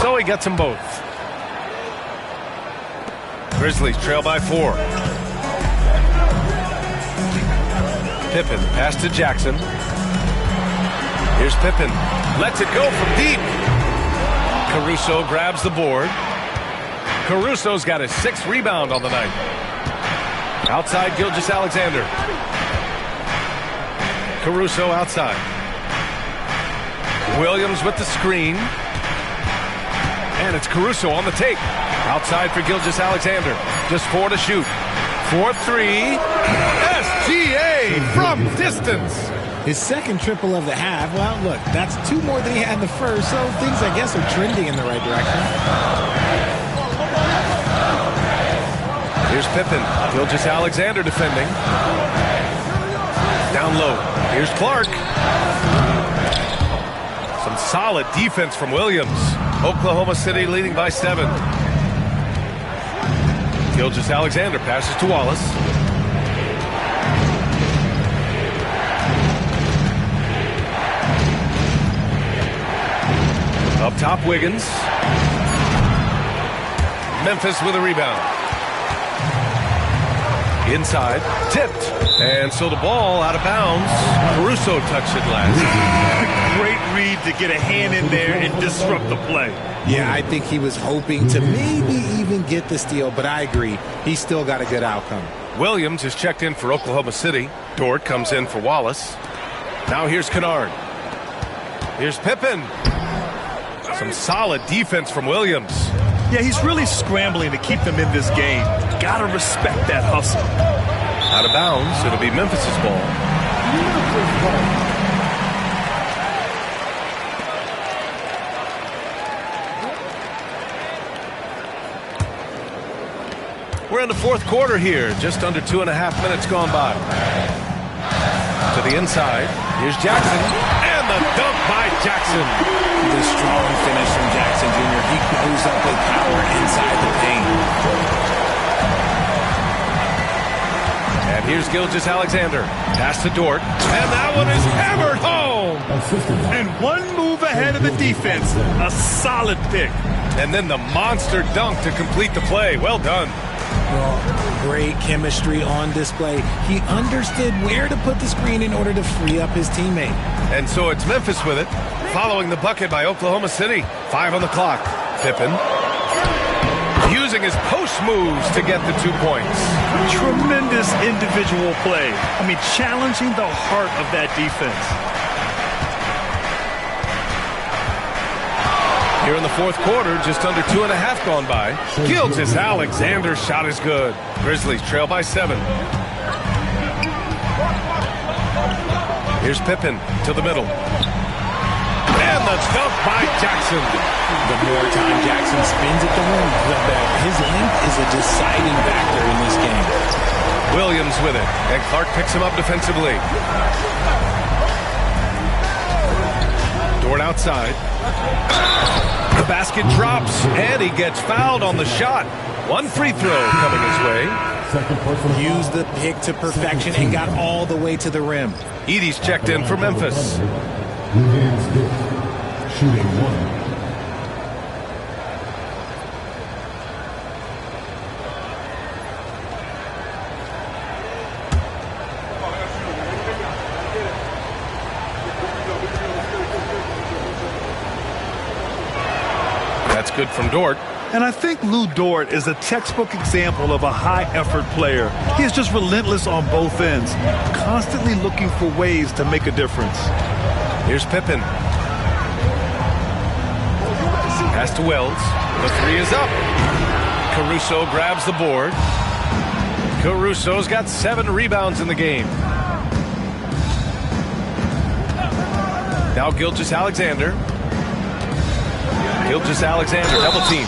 A: So he gets them both. Grizzlies trail by 4. Pippen pass to Jackson. Here's Pippen. Lets it go from deep. Caruso grabs the board. Caruso's got his 6th rebound on the night. Outside Gilgeous-Alexander. Caruso outside. Williams with the screen. And it's Caruso on the take. Outside for Gilgeous-Alexander. Just 4 to shoot. 4-3. SGA from distance.
C: His second triple of the half. Well, look, that's 2 more than he had in the first, so things, I guess, are trending in the right direction.
A: Here's Pippen. Gilgeous-Alexander defending. Down low. Here's Clark. Some solid defense from Williams. Oklahoma City leading by 7. Gilgeous-Alexander passes to Wallace. Up top, Wiggins. Memphis with a rebound. Inside, tipped. And so the ball out of bounds. Caruso touched it last.
B: Great read to get a hand in there and disrupt the play.
C: Yeah, I think he was hoping to maybe even get the steal, but I agree. He still got a good outcome.
A: Williams is checked in for Oklahoma City. Dort comes in for Wallace. Now here's Kennard. Here's Pippen. Some solid defense from Williams.
B: Yeah, he's really scrambling to keep them in this game. Gotta respect that hustle.
A: Out of bounds, it'll be Memphis's ball. We're in the 4th quarter here. Just under 2.5 minutes gone by. To the inside. Here's Jackson. And the dunk by Jackson.
C: The strong finish from Jackson Jr. He goes up with power inside the paint.
A: And here's Gilgeous-Alexander. Pass to Dort. And that one is hammered home.
B: And 1 move ahead of the defense. A solid pick.
A: And then the monster dunk to complete the play. Well done.
C: Well, great chemistry on display. He understood where to put the screen in order to free up his teammate.
A: And so it's Memphis with it, following the bucket by Oklahoma City. 5 on the clock. Pippen using his post moves to get the 2 points.
B: Tremendous individual play. I mean, challenging the heart of that defense.
A: Here in the 4th quarter, just under 2.5 gone by. Gilgeous-Alexander's shot is good. Grizzlies trail by 7. Here's Pippen to the middle. And the dunk by Jackson.
C: The more time Jackson spins at the rim, the better. His length is a deciding factor in this game.
A: Williams with it, and Clark picks him up defensively. Dort outside. The basket drops, and he gets fouled on the shot. 1 free throw coming his way.
C: Used the pick to perfection and got all the way to the rim.
A: Edey's checked in for Memphis.
D: Shooting 1.
A: That's good from Dort.
B: And I think Lou Dort is a textbook example of a high-effort player. He is just relentless on both ends, constantly looking for ways to make a difference.
A: Here's Pippen. Pass to Wells. The 3 is up. Caruso grabs the board. Caruso's got 7 rebounds in the game. Now Gilgeous-Alexander. Gilgeous-Alexander double team.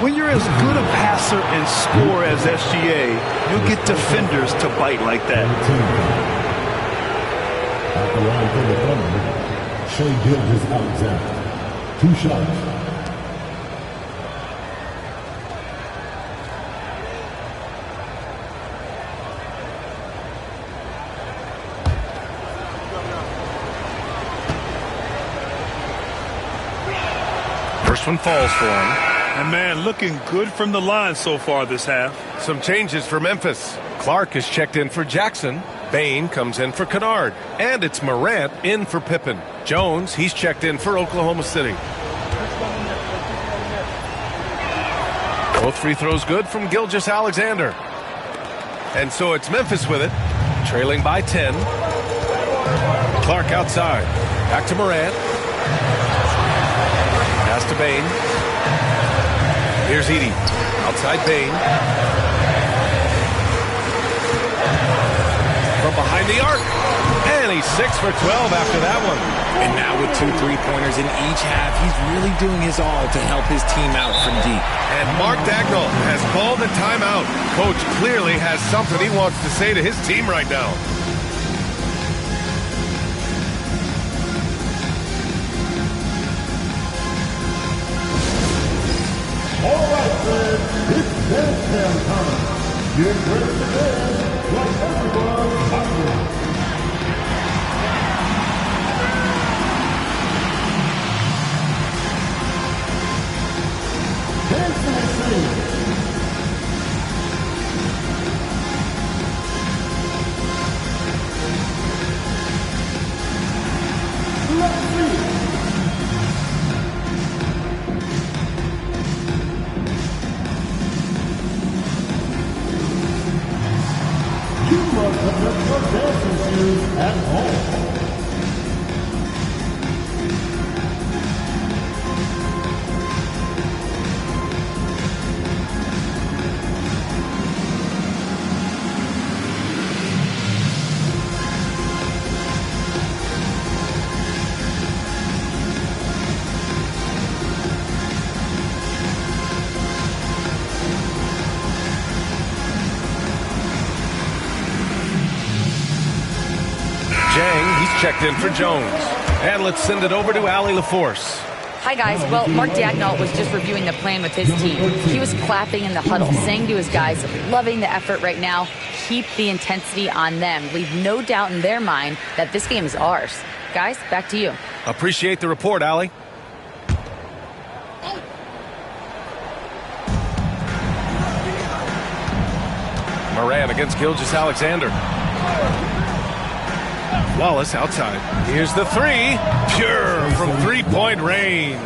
B: When you're as good a passer and scorer as SGA, you'll get defenders to bite like that.
D: At the line for the Thunder, Shea Gilgeous-Alexander. 2 shots.
A: First one falls for him.
B: And man, looking good from the line so far this half.
A: Some changes for Memphis. Clark is checked in for Jackson. Bain comes in for Kennard. And it's Morant in for Pippen. Jones, he's checked in for Oklahoma City. Both free throws good from Gilgeous-Alexander. And so it's Memphis with it, trailing by 10. Clark outside. Back to Morant. Pass to Bain. Here's Edey. Outside Bain. From behind the arc. And he's 6 for 12 after that one.
C: And now with 2 3-pointers in each half, he's really doing his all to help his team out from deep.
A: And Mark Dagnall has called a timeout. Coach clearly has something he wants to say to his team right now.
D: All right, friends, it's dance time. Get ready to dance like everyone's hungry. Dance and sing. Let's see. You must have left your dancing shoes at home.
A: Checked in for Jones. And let's send it over to Allie LaForce.
E: Hi, guys. Well, Mark Dagnall was just reviewing the plan with his team. He was clapping in the huddle, saying to his guys, loving the effort right now. Keep the intensity on them. Leave no doubt in their mind that this game is ours. Guys, back to you.
A: Appreciate the report, Allie. Moran against Gilgeous-Alexander. Wallace outside. Here's the three. Pure from three-point range.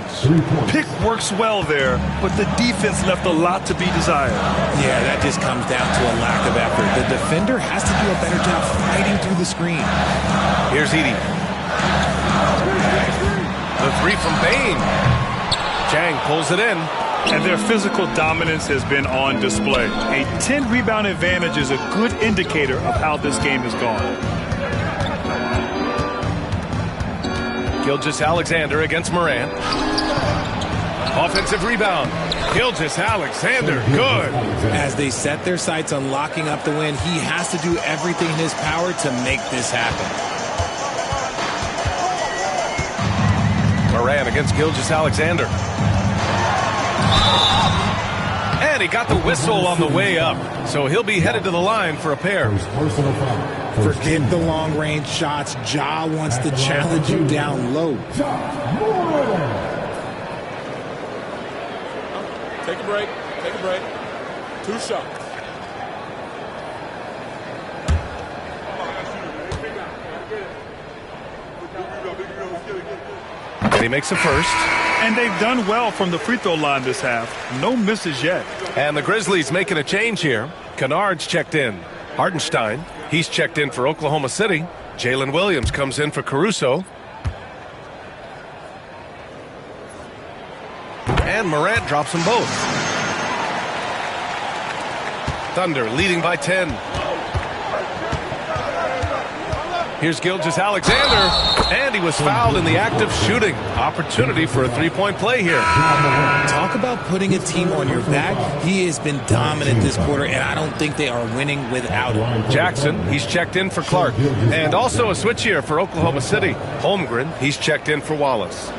B: Pick works well there, but the defense left a lot to be desired.
C: Yeah, that just comes down to a lack of effort. The defender has to do a better job fighting through the screen.
A: Here's Edey. The three from Bain. Chang pulls it in.
B: And their physical dominance has been on display. A 10-rebound advantage is a good indicator of how this game has gone.
A: Gilgeous-Alexander against Morant. Offensive rebound. Gilgeous-Alexander, good.
C: As they set their sights on locking up the win, he has to do everything in his power to make this happen.
A: Morant against Gilgeous-Alexander. And he got the whistle on the way up, so he'll be headed to the line for a pair.
C: Forget the long-range shots. Ja wants to challenge you down low.
F: Take a break. Take a break. 2 shots.
A: And he makes a first.
B: And they've done well from the free throw line this half. No misses yet.
A: And the Grizzlies making a change here. Kennard's checked in. Hartenstein, he's checked in for Oklahoma City. Jalen Williams comes in for Caruso. And Morant drops them both. Thunder leading by 10. Here's Gilgeous-Alexander, and he was fouled in the act of shooting. Opportunity for a three-point play here.
C: Talk about putting a team on your back. He has been dominant this quarter, and I don't think they are winning without him.
A: Jackson, he's checked in for Clark. And also a switch here for Oklahoma City. Holmgren, he's checked in for Wallace.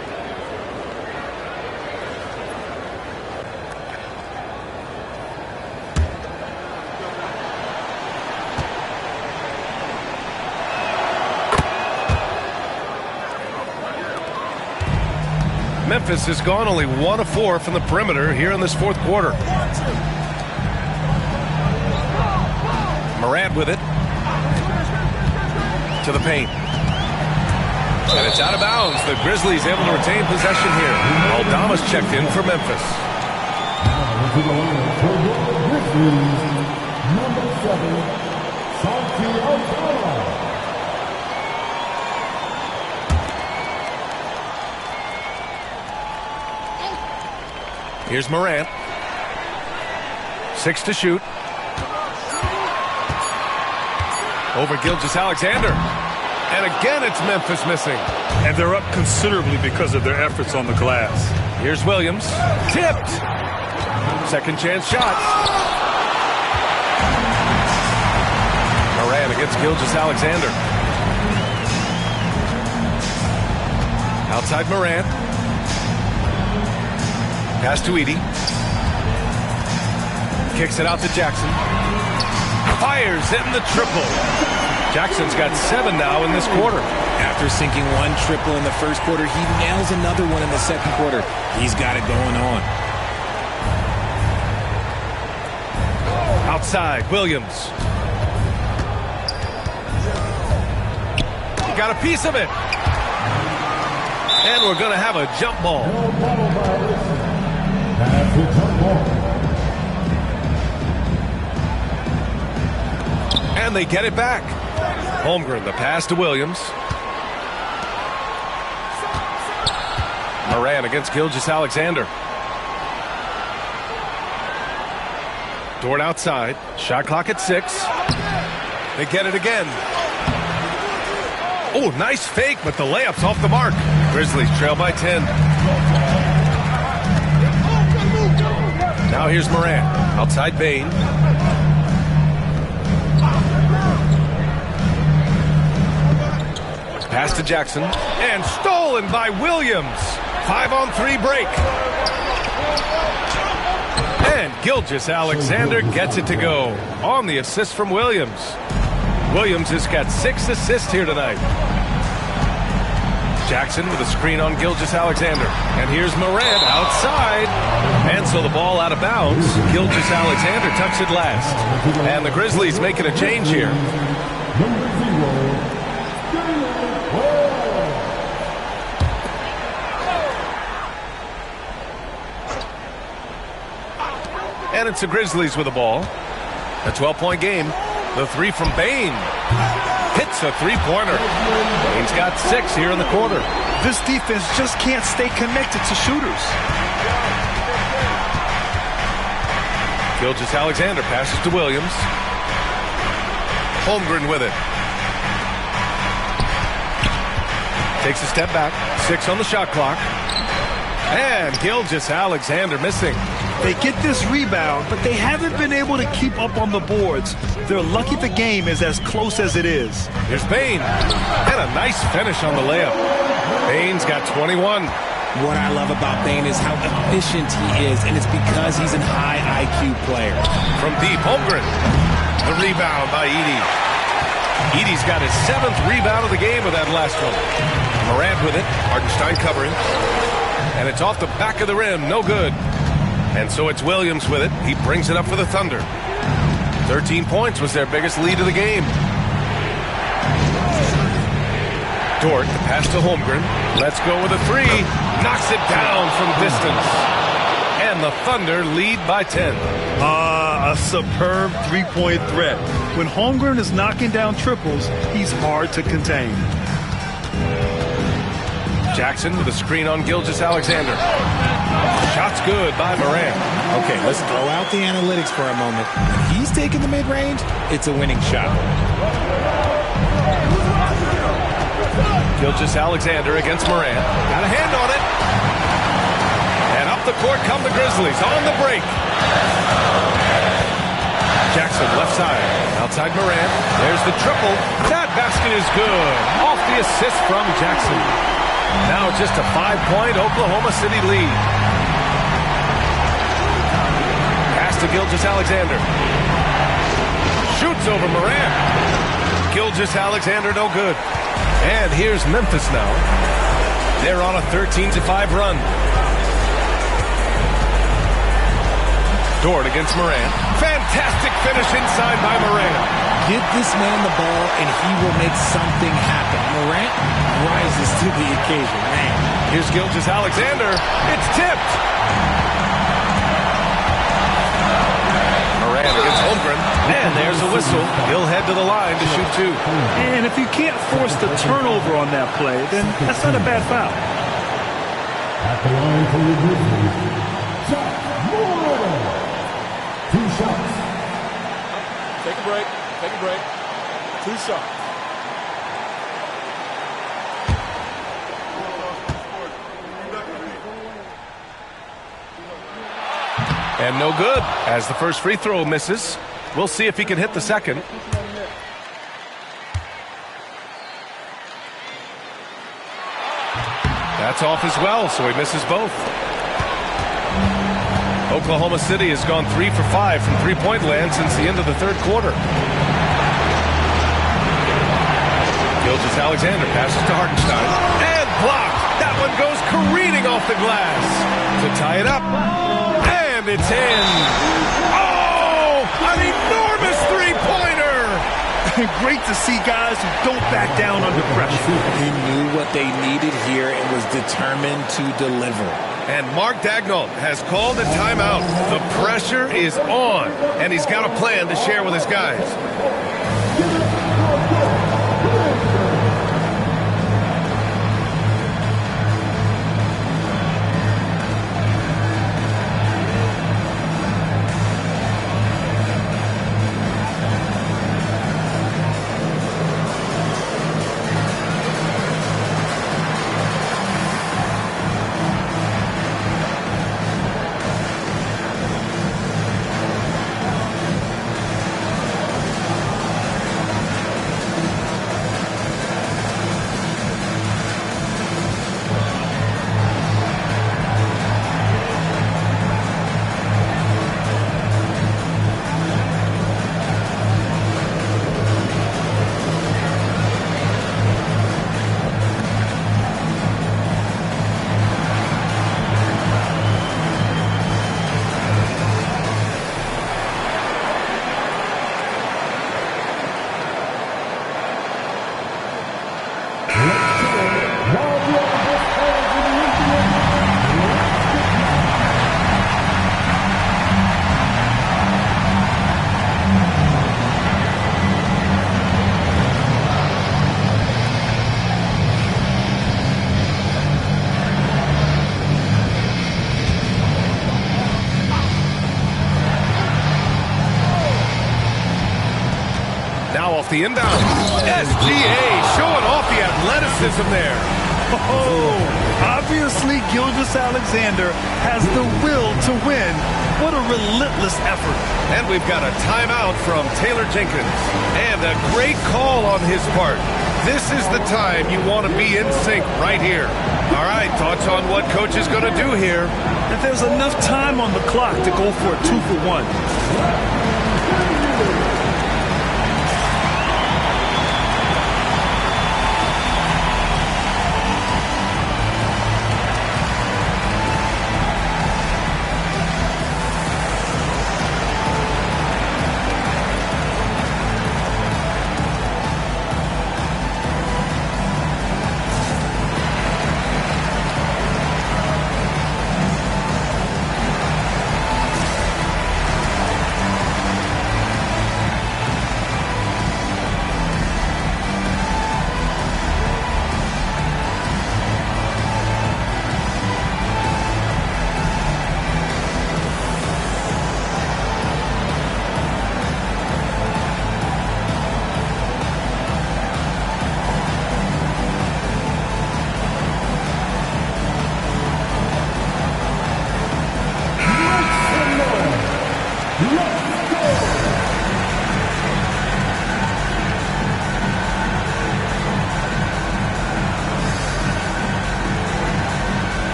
A: Memphis has gone only 1 of 4 from the perimeter here in this fourth quarter. Morant with it. To the paint. And it's out of bounds. The Grizzlies able to retain possession here. Aldama's checked in for Memphis.
D: Number 7, Santi Aldama.
A: Here's Morant. 6 to shoot. Over Gilgeous-Alexander. And again, it's Memphis missing.
B: And they're up considerably because of their efforts on the glass.
A: Here's Williams. Tipped. Second chance shot. Morant against Gilgeous-Alexander. Outside Morant. Pass to Edey. Kicks it out to Jackson. Fires in the triple. Jackson's got 7 now in this quarter.
C: After sinking 1 triple in the first quarter, he nails another one in the second quarter. He's got it going on.
A: Outside, Williams. Got a piece of it. And we're going to have a jump ball. And they get it back. Holmgren, the pass to Williams. Morant against Gilgeous-Alexander. Dort outside. Shot clock at 6. They get it again. Oh, nice fake, but the layup's off the mark. Grizzlies trail by 10. Now here's Morant. Outside Bane. Pass to Jackson. And stolen by Williams. 5-on-3 break. And Gilgeous-Alexander gets it to go on the assist from Williams. Williams has got 6 assists here tonight. Jackson with a screen on Gilgeous-Alexander. And here's Morant outside. And so the ball out of bounds. Gilgeous-Alexander tucks it last. And the Grizzlies making a change here. And it's the Grizzlies with the ball. A 12-point game. The 3 from Bane. Hits a three-pointer. Bane's got 6 here in the quarter.
B: This defense just can't stay connected to shooters.
A: Gilgeous-Alexander passes to Williams. Holmgren with it. Takes a step back. 6 on the shot clock. And Gilgeous-Alexander missing.
B: They get this rebound, but they haven't been able to keep up on the boards. They're lucky the game is as close as it is.
A: Here's Bane. And a nice finish on the layup. Bane's got 21.
C: What I love about Bane is how efficient he is, and it's because he's a high IQ player.
A: From deep, Holmgren. The rebound by Edey. Edey's got his 7th rebound of the game with that last one. Morant with it. Hartenstein covering. And it's off the back of the rim. No good. And so it's Williams with it. He brings it up for the Thunder. 13 points was their biggest lead of the game. Dort, the pass to Holmgren. Let's go with a 3. Knocks it down from distance. And the Thunder lead by 10.
B: A superb three-point threat. When Holmgren is knocking down triples, he's hard to contain.
A: Jackson with a screen on Gilgeous-Alexander. Shot's good by Morant.
C: Okay, let's throw out the analytics for a moment. When he's taking the mid-range, it's a winning shot.
A: Gilgeous-Alexander against Moran. Got a hand on it. And up the court come the Grizzlies on the break. Jackson left side. Outside Moran. There's the triple. That basket is good. Off the assist from Jackson. Now just a 5-point Oklahoma City lead. Pass to Gilgeous-Alexander. Shoots over Moran. Gilgeous-Alexander no good. And here's Memphis now. They're on a 13-5 run. Dort against Moran. Fantastic finish inside by Moran.
C: Give this man the ball and he will make something happen. Morant rises to the occasion. Man.
A: Here's Gilgeous-Alexander. It's tipped. Moran against Holmgren. And there's a whistle. He'll head to the line to shoot two.
B: And if you can't force the turnover on that play, then that's not a bad foul.
D: At the line for your Grizzlies, Jack Moore. 2 shots.
F: Take a break. Take a break. 2 shots.
A: And no good, as the first free throw misses. We'll see if he can hit the second. That's off as well, so he misses both. Oklahoma City has gone 3 for 5 from three-point land since the end of the third quarter. Gilgeous-Alexander passes to Hartenstein. And blocked! That one goes careening off the glass to tie it up. And it's in. Oh! An enormous three-pointer!
B: Great to see guys who don't back down under pressure.
C: He knew what they needed here and was determined to deliver.
A: And Mark Daigneault has called a timeout. The pressure is on, and he's got a plan to share with his guys. Off the inbound. SGA showing off the athleticism there.
B: Oh, obviously Gilgeous-Alexander has the will to win. What a relentless effort.
A: And we've got a timeout from Taylor Jenkins. And a great call on his part. This is the time you want to be in sync right here. All right, thoughts on what coach is going to do here?
B: If there's enough time on the clock to go for a 2-for-1.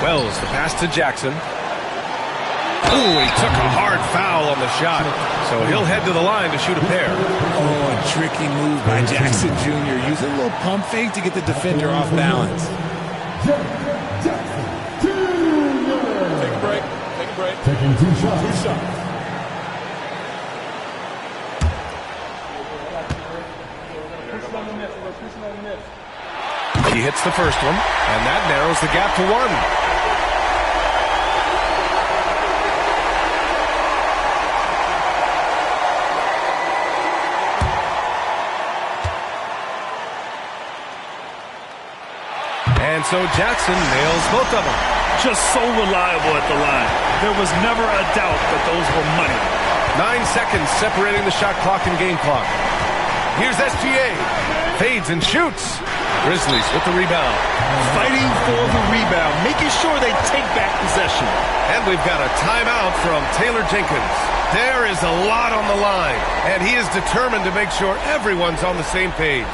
A: Wells, the pass to Jackson. Ooh, he took a hard foul on the shot. So he'll head to the line to shoot a pair.
C: Oh, a tricky move by Jackson Jr. Using a little pump fake to get the defender off balance.
F: Take a break. Take a break.
D: Taking 2 shots.
F: 2 shots.
A: He hits the first one, and that narrows the gap to 1. And so Jackson nails both of them.
B: Just so reliable at the line. There was never a doubt that those were money.
A: 9 seconds separating the shot clock and game clock. Here's SGA. Fades and shoots. Grizzlies with the rebound.
B: Fighting for the rebound, making sure they take back possession.
A: And we've got a timeout from Taylor Jenkins. There is a lot on the line, and he is determined to make sure everyone's on the same page.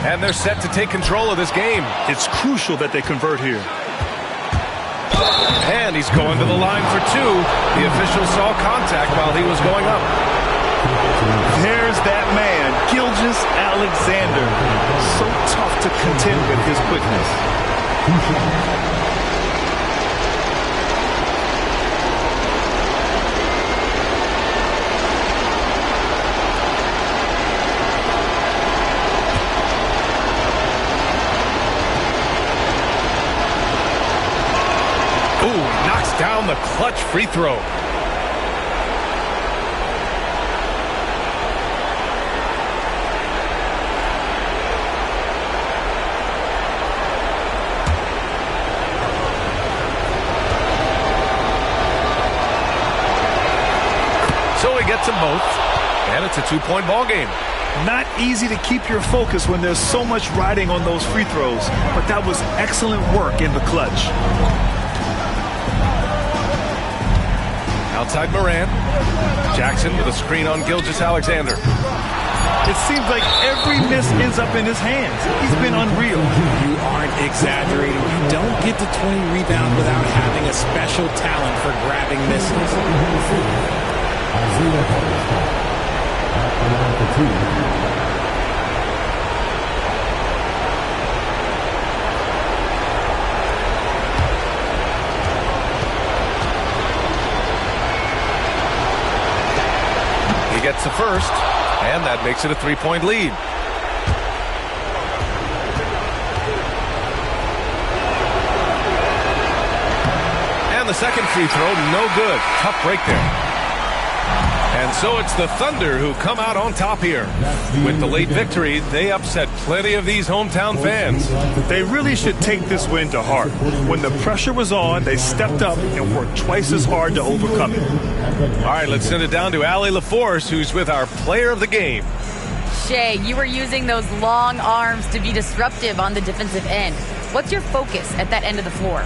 A: And they're set to take control of this game.
B: It's crucial that they convert here.
A: And he's going to the line for 2. The official saw contact while he was going up.
B: There's that man, Gilgeous Alexander. So tough to contend with his quickness.
A: Down the clutch free throw. So he gets them both, and it's a 2-point ball game.
B: Not easy to keep your focus when there's so much riding on those free throws, but that was excellent work in the clutch.
A: Outside Moran. Jackson with a screen on Gilgeous Alexander.
B: It seems like every miss ends up in his hands. He's been unreal.
C: You aren't exaggerating. You don't get to 20 rebounds without having a special talent for grabbing misses.
A: Gets the first, and that makes it a 3-point lead. And the second free throw, no good. Tough break there. And so it's the Thunder who come out on top here. With the late victory, they upset plenty of these hometown fans.
B: They really should take this win to heart. When the pressure was on, they stepped up and worked twice as hard to overcome it.
A: All right, let's send it down to Allie LaForce, who's with our player of the game.
E: Shea, you were using those long arms to be disruptive on the defensive end. What's your focus at that end of the floor?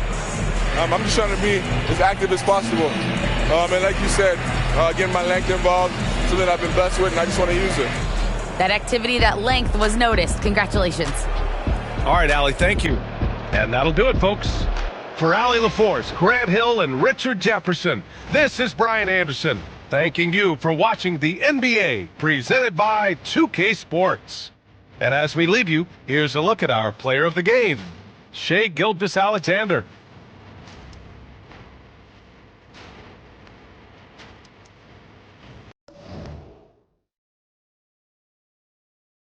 F: I'm just trying to be as active as possible. And like you said, getting my length involved, something I've been blessed with, and I just want to use it.
E: That activity, that length was noticed. Congratulations.
A: All right, Allie, thank you. And that'll do it, folks. For Allie LaForce, Grant Hill, and Richard Jefferson, this is Brian Anderson, thanking you for watching the NBA, presented by 2K Sports. And as we leave you, here's a look at our player of the game, Shai Gilgeous-Alexander.